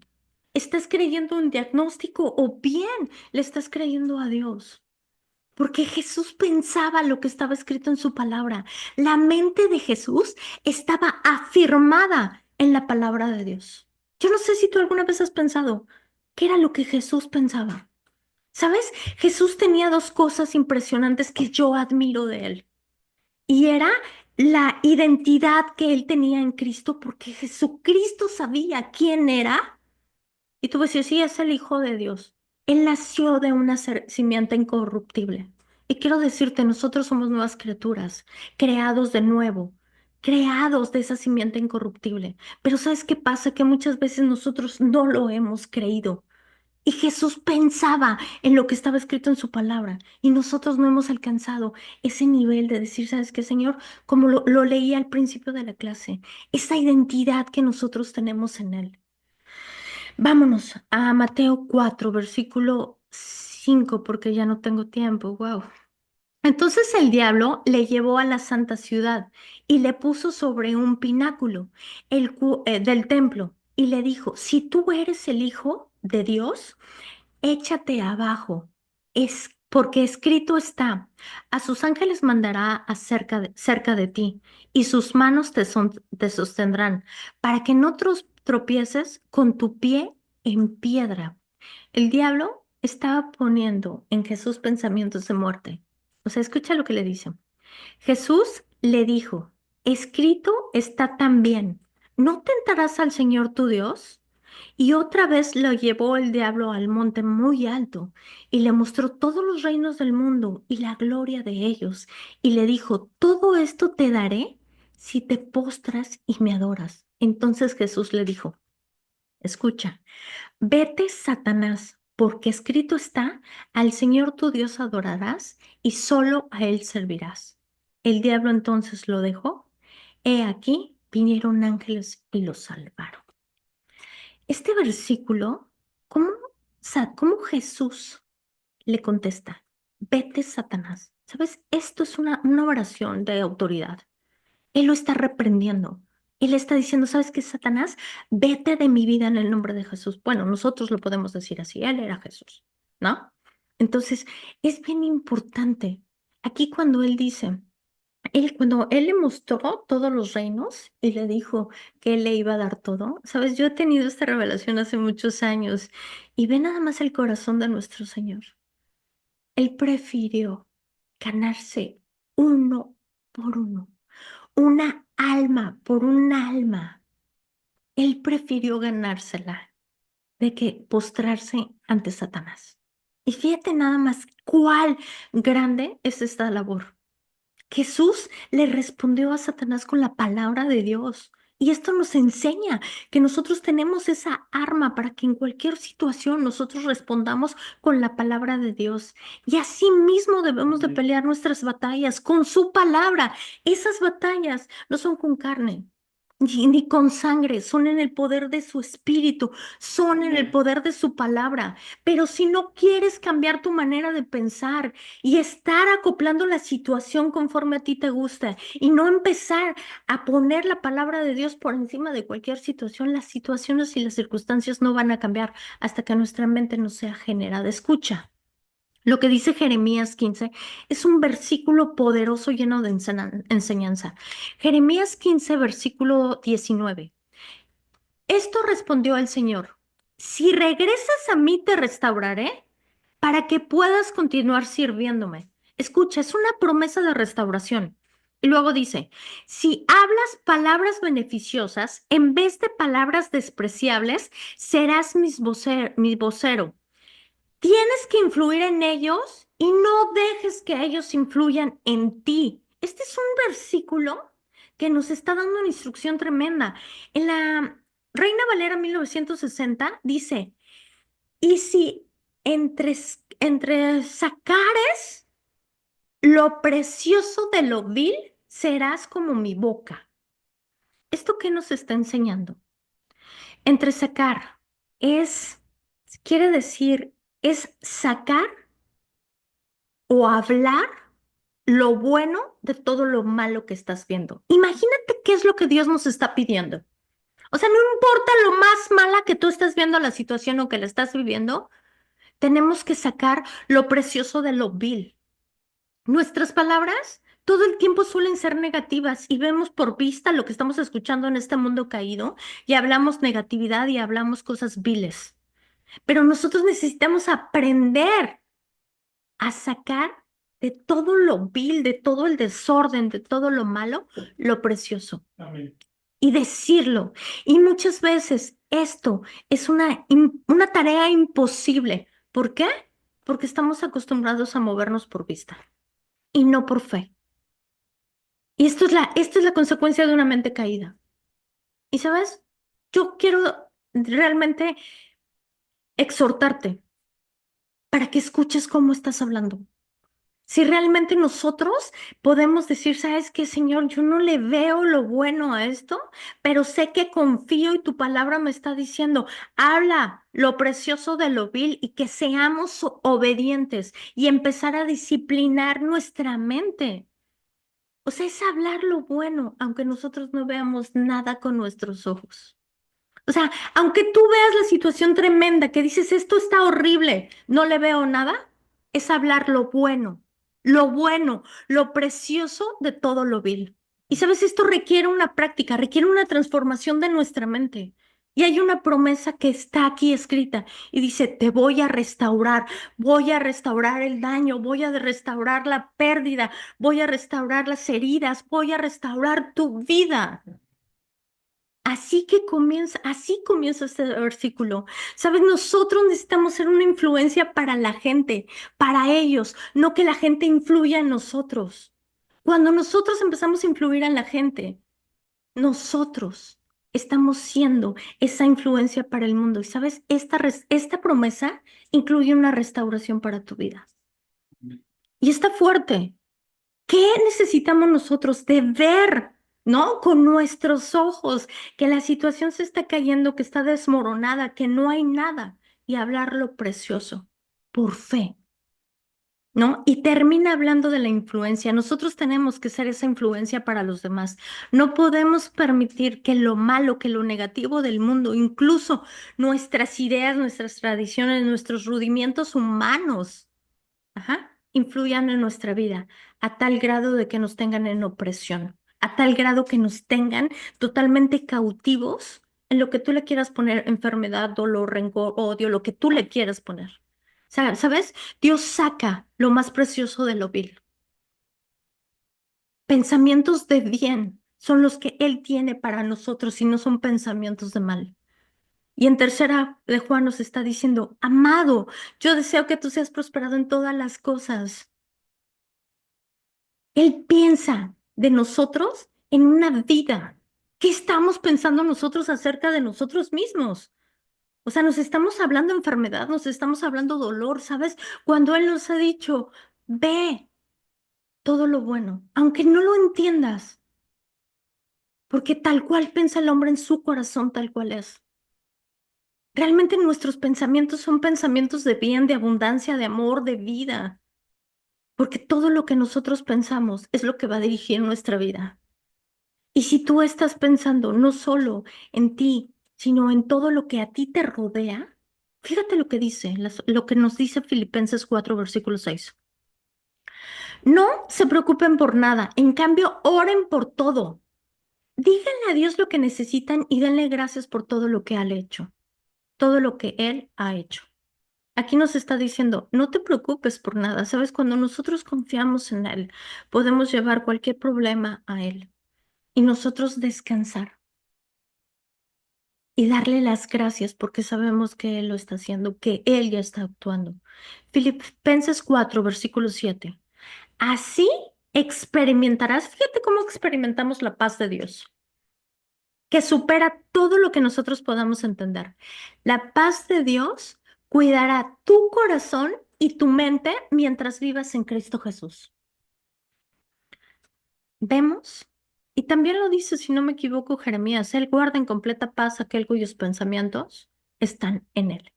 ¿Estás creyendo un diagnóstico o bien le estás creyendo a Dios? Porque Jesús pensaba lo que estaba escrito en su palabra. La mente de Jesús estaba afirmada en la palabra de Dios. Yo no sé si tú alguna vez has pensado qué era lo que Jesús pensaba. ¿Sabes? Jesús tenía dos cosas impresionantes que yo admiro de él. Y era la identidad que él tenía en Cristo, porque Jesucristo sabía quién era y tú vas a decir, sí, es el Hijo de Dios. Él nació de una simiente incorruptible. Y quiero decirte, nosotros somos nuevas criaturas, creados de nuevo, creados de esa simiente incorruptible. Pero ¿sabes qué pasa? Que muchas veces nosotros no lo hemos creído. Y Jesús pensaba en lo que estaba escrito en su palabra. Y nosotros no hemos alcanzado ese nivel de decir, ¿sabes qué, Señor? Como lo leí al principio de la clase, esa identidad que nosotros tenemos en Él. Vámonos a Mateo 4, versículo 5, porque ya no tengo tiempo. Wow. Entonces el diablo le llevó a la santa ciudad y le puso sobre un pináculo del templo y le dijo, si tú eres el Hijo de Dios, échate abajo, es porque escrito está, a sus ángeles mandará cerca de ti, y sus manos te sostendrán, para que no tropieces con tu pie en piedra. El diablo estaba poniendo en Jesús pensamientos de muerte. O sea, escucha lo que le dice. Jesús le dijo, escrito está también, ¿no tentarás al Señor tu Dios? Y otra vez lo llevó el diablo al monte muy alto y le mostró todos los reinos del mundo y la gloria de ellos. Y le dijo, todo esto te daré si te postras y me adoras. Entonces Jesús le dijo, escucha, vete, Satanás, porque escrito está, al Señor tu Dios adorarás y solo a Él servirás. El diablo entonces lo dejó. He aquí, vinieron ángeles y lo salvaron. Este versículo, ¿cómo, cómo Jesús le contesta? Vete, Satanás. ¿Sabes? Esto es una oración de autoridad. Él lo está reprendiendo. Él está diciendo, ¿sabes qué, Satanás? Vete de mi vida en el nombre de Jesús. Bueno, nosotros lo podemos decir así. Él era Jesús, ¿no? Entonces, es bien importante. Aquí cuando él dice, cuando él le mostró todos los reinos y le dijo que él le iba a dar todo, sabes, yo he tenido esta revelación hace muchos años y ve nada más el corazón de nuestro Señor. Él prefirió ganarse uno por uno, una alma por un alma. Él prefirió ganársela de que postrarse ante Satanás. Y fíjate nada más cuál grande es esta labor. Jesús le respondió a Satanás con la palabra de Dios. Y esto nos enseña que nosotros tenemos esa arma para que en cualquier situación nosotros respondamos con la palabra de Dios. Y así mismo debemos de pelear nuestras batallas con su palabra. Esas batallas no son con carne. Ni con sangre, son en el poder de su espíritu, son en el poder de su palabra. Pero si no quieres cambiar tu manera de pensar, y estar acoplando la situación conforme a ti te gusta y no empezar a poner la palabra de Dios por encima de cualquier situación. Las situaciones y las circunstancias no van a cambiar hasta que nuestra mente no sea generada. Escucha. Lo que dice Jeremías 15 es un versículo poderoso lleno de enseñanza. Jeremías 15, versículo 19. Esto respondió el Señor, si regresas a mí te restauraré para que puedas continuar sirviéndome. Escucha, es una promesa de restauración. Y luego dice, si hablas palabras beneficiosas en vez de palabras despreciables, serás mi vocero. Tienes que influir en ellos y no dejes que ellos influyan en ti. Este es un versículo que nos está dando una instrucción tremenda. En la Reina Valera 1960 dice, y si entre, entre sacares lo precioso de lo vil, serás como mi boca. ¿Esto qué nos está enseñando? Entresacar es, quiere decir, es sacar o hablar lo bueno de todo lo malo que estás viendo. Imagínate qué es lo que Dios nos está pidiendo. O sea, no importa lo más mala que tú estés viendo la situación o que la estás viviendo, tenemos que sacar lo precioso de lo vil. Nuestras palabras todo el tiempo suelen ser negativas y vemos por vista lo que estamos escuchando en este mundo caído y hablamos negatividad y hablamos cosas viles. Pero nosotros necesitamos aprender a sacar de todo lo vil, de todo el desorden, de todo lo malo, lo precioso. Amén. Y decirlo. Y muchas veces esto es una tarea imposible. ¿Por qué? Porque estamos acostumbrados a movernos por vista y no por fe. Y esta es la consecuencia de una mente caída. Y sabes, yo quiero realmente exhortarte para que escuches cómo estás hablando. Si realmente nosotros podemos decir, ¿sabes qué, Señor? Yo no le veo lo bueno a esto, pero sé que confío y tu palabra me está diciendo, habla lo precioso de lo vil y que seamos obedientes y empezar a disciplinar nuestra mente. O sea, es hablar lo bueno, aunque nosotros no veamos nada con nuestros ojos. O sea, aunque tú veas la situación tremenda, que dices, esto está horrible, no le veo nada, es hablar lo bueno, lo precioso de todo lo vil. Y sabes, esto requiere una práctica, requiere una transformación de nuestra mente. Y hay una promesa que está aquí escrita y dice, te voy a restaurar el daño, voy a restaurar la pérdida, voy a restaurar las heridas, voy a restaurar tu vida. Así comienza este versículo. Sabes, nosotros necesitamos ser una influencia para la gente, para ellos, no que la gente influya en nosotros. Cuando nosotros empezamos a influir en la gente, nosotros estamos siendo esa influencia para el mundo. Y sabes, esta promesa incluye una restauración para tu vida. Y está fuerte. ¿Qué necesitamos nosotros de ver, ¿no? Con nuestros ojos, que la situación se está cayendo, que está desmoronada, que no hay nada, y hablar lo precioso, por fe, ¿no? Y termina hablando de la influencia. Nosotros tenemos que ser esa influencia para los demás. No podemos permitir que lo malo, que lo negativo del mundo, incluso nuestras ideas, nuestras tradiciones, nuestros rudimientos humanos, influyan en nuestra vida a tal grado de que nos tengan en opresión, a tal grado que nos tengan totalmente cautivos en lo que tú le quieras poner, enfermedad, dolor, rencor, odio, lo que tú le quieras poner. ¿Sabes? Dios saca lo más precioso de lo vil. Pensamientos de bien son los que Él tiene para nosotros y no son pensamientos de mal. Y en tercera de Juan nos está diciendo, amado, yo deseo que tú seas prosperado en todas las cosas. Él piensa de nosotros en una vida. ¿Qué estamos pensando nosotros acerca de nosotros mismos? O sea, nos estamos hablando enfermedad, nos estamos hablando dolor, ¿sabes? Cuando Él nos ha dicho, ve todo lo bueno, aunque no lo entiendas, porque tal cual piensa el hombre en su corazón, tal cual es. Realmente nuestros pensamientos son pensamientos de bien, de abundancia, de amor, de vida, porque todo lo que nosotros pensamos es lo que va a dirigir nuestra vida. Y si tú estás pensando no solo en ti, sino en todo lo que a ti te rodea, fíjate lo que dice, lo que nos dice Filipenses 4, versículo 6. No se preocupen por nada, en cambio, oren por todo. Díganle a Dios lo que necesitan y denle gracias por todo lo que Él ha hecho, todo lo que Él ha hecho. Aquí nos está diciendo, no te preocupes por nada. Sabes, cuando nosotros confiamos en Él, podemos llevar cualquier problema a Él y nosotros descansar y darle las gracias porque sabemos que Él lo está haciendo, que Él ya está actuando. Filipenses 4, versículo 7. Así experimentarás, fíjate cómo experimentamos la paz de Dios, que supera todo lo que nosotros podamos entender. La paz de Dios cuidará tu corazón y tu mente mientras vivas en Cristo Jesús. Vemos, y también lo dice, si no me equivoco, Jeremías, Él guarda en completa paz aquel cuyos pensamientos están en Él.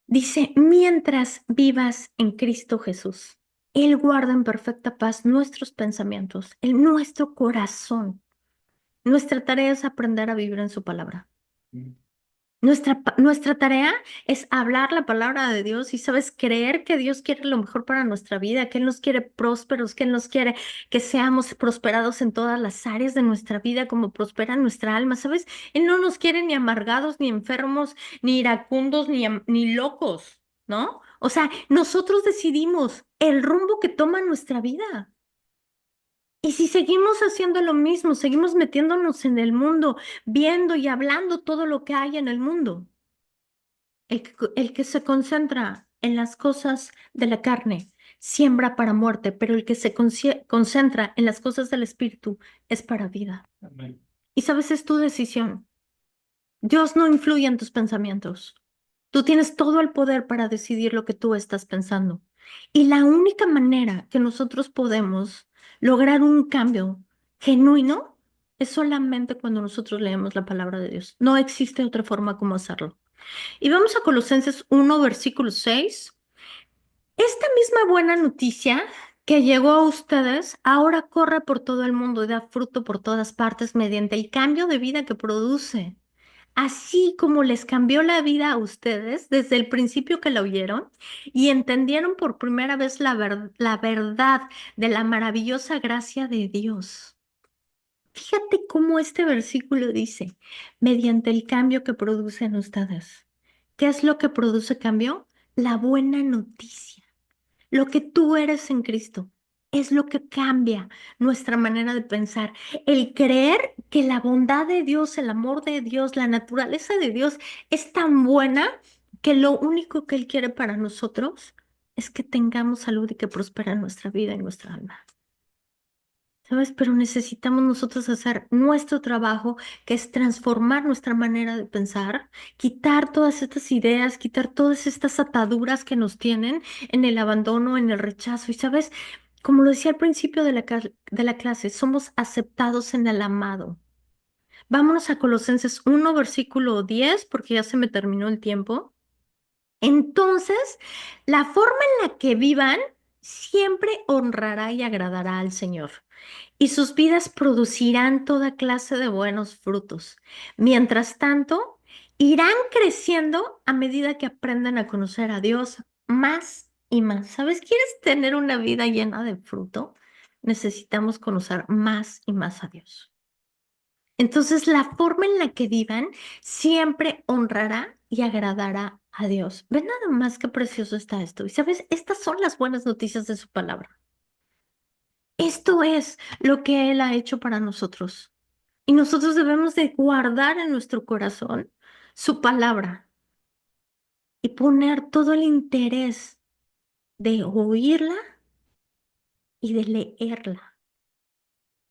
Dice, mientras vivas en Cristo Jesús, Él guarda en perfecta paz nuestros pensamientos, nuestro corazón. Nuestra tarea es aprender a vivir en su palabra. Nuestra tarea es hablar la palabra de Dios y, sabes, creer que Dios quiere lo mejor para nuestra vida, que Él nos quiere prósperos, que Él nos quiere que seamos prosperados en todas las áreas de nuestra vida, como prospera nuestra alma, ¿sabes? Él no nos quiere ni amargados, ni enfermos, ni iracundos, ni locos, ¿no? O sea, nosotros decidimos el rumbo que toma nuestra vida. Y si seguimos haciendo lo mismo, seguimos metiéndonos en el mundo, viendo y hablando todo lo que hay en el mundo, el que se concentra en las cosas de la carne siembra para muerte, pero el que se concentra en las cosas del espíritu es para vida. Amén. Y sabes, es tu decisión. Dios no influye en tus pensamientos. Tú tienes todo el poder para decidir lo que tú estás pensando. Y la única manera que nosotros podemos lograr un cambio genuino es solamente cuando nosotros leemos la palabra de Dios. No existe otra forma como hacerlo. Y vamos a Colosenses 1, versículo 6. Esta misma buena noticia que llegó a ustedes ahora corre por todo el mundo y da fruto por todas partes mediante el cambio de vida que produce. Así como les cambió la vida a ustedes desde el principio que la oyeron y entendieron por primera vez la verdad de la maravillosa gracia de Dios. Fíjate cómo este versículo dice, mediante el cambio que producen ustedes. ¿Qué es lo que produce cambio? La buena noticia. Lo que tú eres en Cristo es lo que cambia nuestra manera de pensar. El creer que la bondad de Dios, el amor de Dios, la naturaleza de Dios es tan buena que lo único que Él quiere para nosotros es que tengamos salud y que prospere nuestra vida y nuestra alma. ¿Sabes? Pero necesitamos nosotros hacer nuestro trabajo, que es transformar nuestra manera de pensar, quitar todas estas ideas, quitar todas estas ataduras que nos tienen en el abandono, en el rechazo. Y sabes, como lo decía al principio de la clase, somos aceptados en el amado. Vámonos a Colosenses 1, versículo 10, porque ya se me terminó el tiempo. Entonces, la forma en la que vivan siempre honrará y agradará al Señor y sus vidas producirán toda clase de buenos frutos. Mientras tanto, irán creciendo a medida que aprendan a conocer a Dios más y más. ¿Sabes? ¿Quieres tener una vida llena de fruto? Necesitamos conocer más y más a Dios. Entonces, la forma en la que vivan siempre honrará y agradará a Dios. Ven nada más qué precioso está esto. Y sabes, estas son las buenas noticias de su palabra. Esto es lo que Él ha hecho para nosotros. Y nosotros debemos de guardar en nuestro corazón su palabra y poner todo el interés de oírla y de leerla.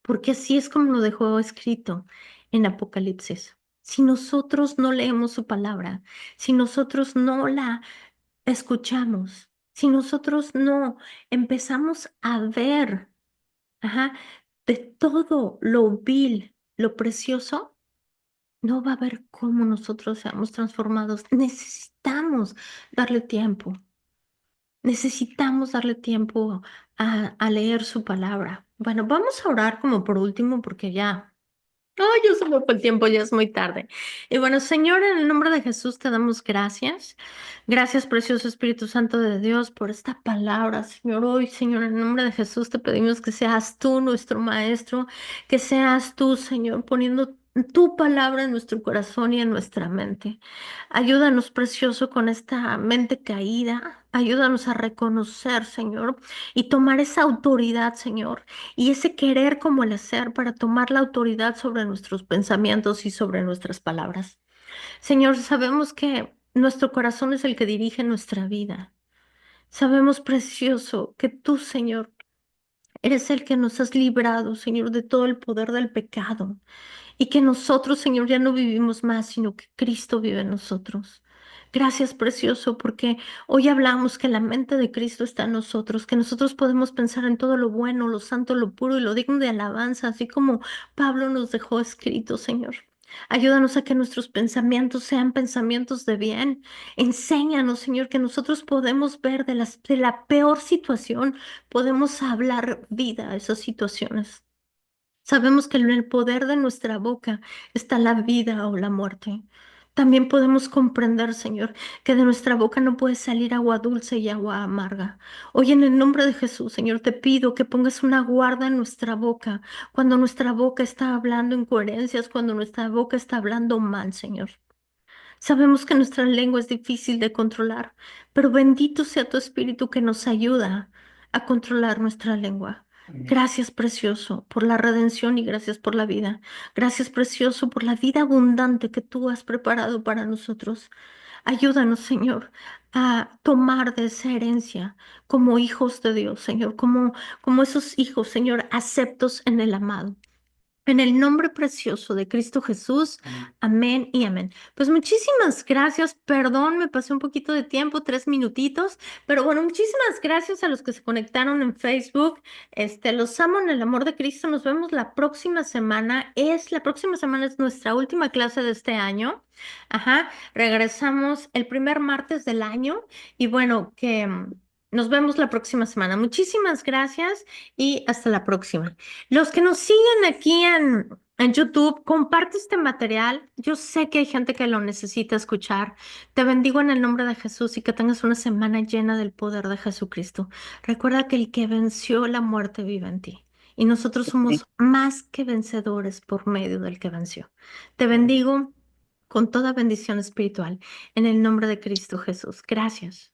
Porque así es como lo dejó escrito en Apocalipsis. Si nosotros no leemos su palabra, si nosotros no la escuchamos, si nosotros no empezamos a ver, ajá, de todo lo vil, lo precioso, no va a haber cómo nosotros seamos transformados. Necesitamos darle tiempo a leer su palabra. Bueno, vamos a orar como por último porque ya, ay, yo se me fue el tiempo, ya es muy tarde. Y bueno, Señor, en el nombre de Jesús te damos gracias. Gracias, precioso Espíritu Santo de Dios, por esta palabra, Señor. Hoy, Señor, en el nombre de Jesús te pedimos que seas tú nuestro Maestro, que seas tú, Señor, poniendo tu palabra en nuestro corazón y en nuestra mente. Ayúdanos, precioso, con esta mente caída. Ayúdanos a reconocer, Señor, y tomar esa autoridad, Señor, y ese querer como el hacer para tomar la autoridad sobre nuestros pensamientos y sobre nuestras palabras. Señor, sabemos que nuestro corazón es el que dirige nuestra vida. Sabemos, precioso, que tú, Señor, eres el que nos has librado, Señor, de todo el poder del pecado. Y que nosotros, Señor, ya no vivimos más, sino que Cristo vive en nosotros. Gracias, precioso, porque hoy hablamos que la mente de Cristo está en nosotros, que nosotros podemos pensar en todo lo bueno, lo santo, lo puro y lo digno de alabanza, así como Pablo nos dejó escrito, Señor. Ayúdanos a que nuestros pensamientos sean pensamientos de bien. Enséñanos, Señor, que nosotros podemos ver de la peor situación, podemos hablar vida a esas situaciones. Sabemos que en el poder de nuestra boca está la vida o la muerte. También podemos comprender, Señor, que de nuestra boca no puede salir agua dulce y agua amarga. Hoy en el nombre de Jesús, Señor, te pido que pongas una guarda en nuestra boca cuando nuestra boca está hablando incoherencias, cuando nuestra boca está hablando mal, Señor. Sabemos que nuestra lengua es difícil de controlar, pero bendito sea tu Espíritu que nos ayuda a controlar nuestra lengua. Gracias, precioso, por la redención y gracias por la vida. Gracias, precioso, por la vida abundante que tú has preparado para nosotros. Ayúdanos, Señor, a tomar de esa herencia como hijos de Dios, Señor, como esos hijos, Señor, aceptos en el amado. En el nombre precioso de Cristo Jesús, amén y amén. Pues muchísimas gracias, perdón, me pasé un poquito de tiempo, 3 minutitos, pero bueno, muchísimas gracias a los que se conectaron en Facebook. Los amo en el amor de Cristo. Nos vemos la próxima semana. La próxima semana es nuestra última clase de este año. Ajá, regresamos el primer martes del año y bueno, nos vemos la próxima semana. Muchísimas gracias y hasta la próxima. Los que nos siguen aquí en YouTube, comparte este material. Yo sé que hay gente que lo necesita escuchar. Te bendigo en el nombre de Jesús y que tengas una semana llena del poder de Jesucristo. Recuerda que el que venció la muerte vive en ti. Y nosotros somos más que vencedores por medio del que venció. Te bendigo con toda bendición espiritual en el nombre de Cristo Jesús. Gracias.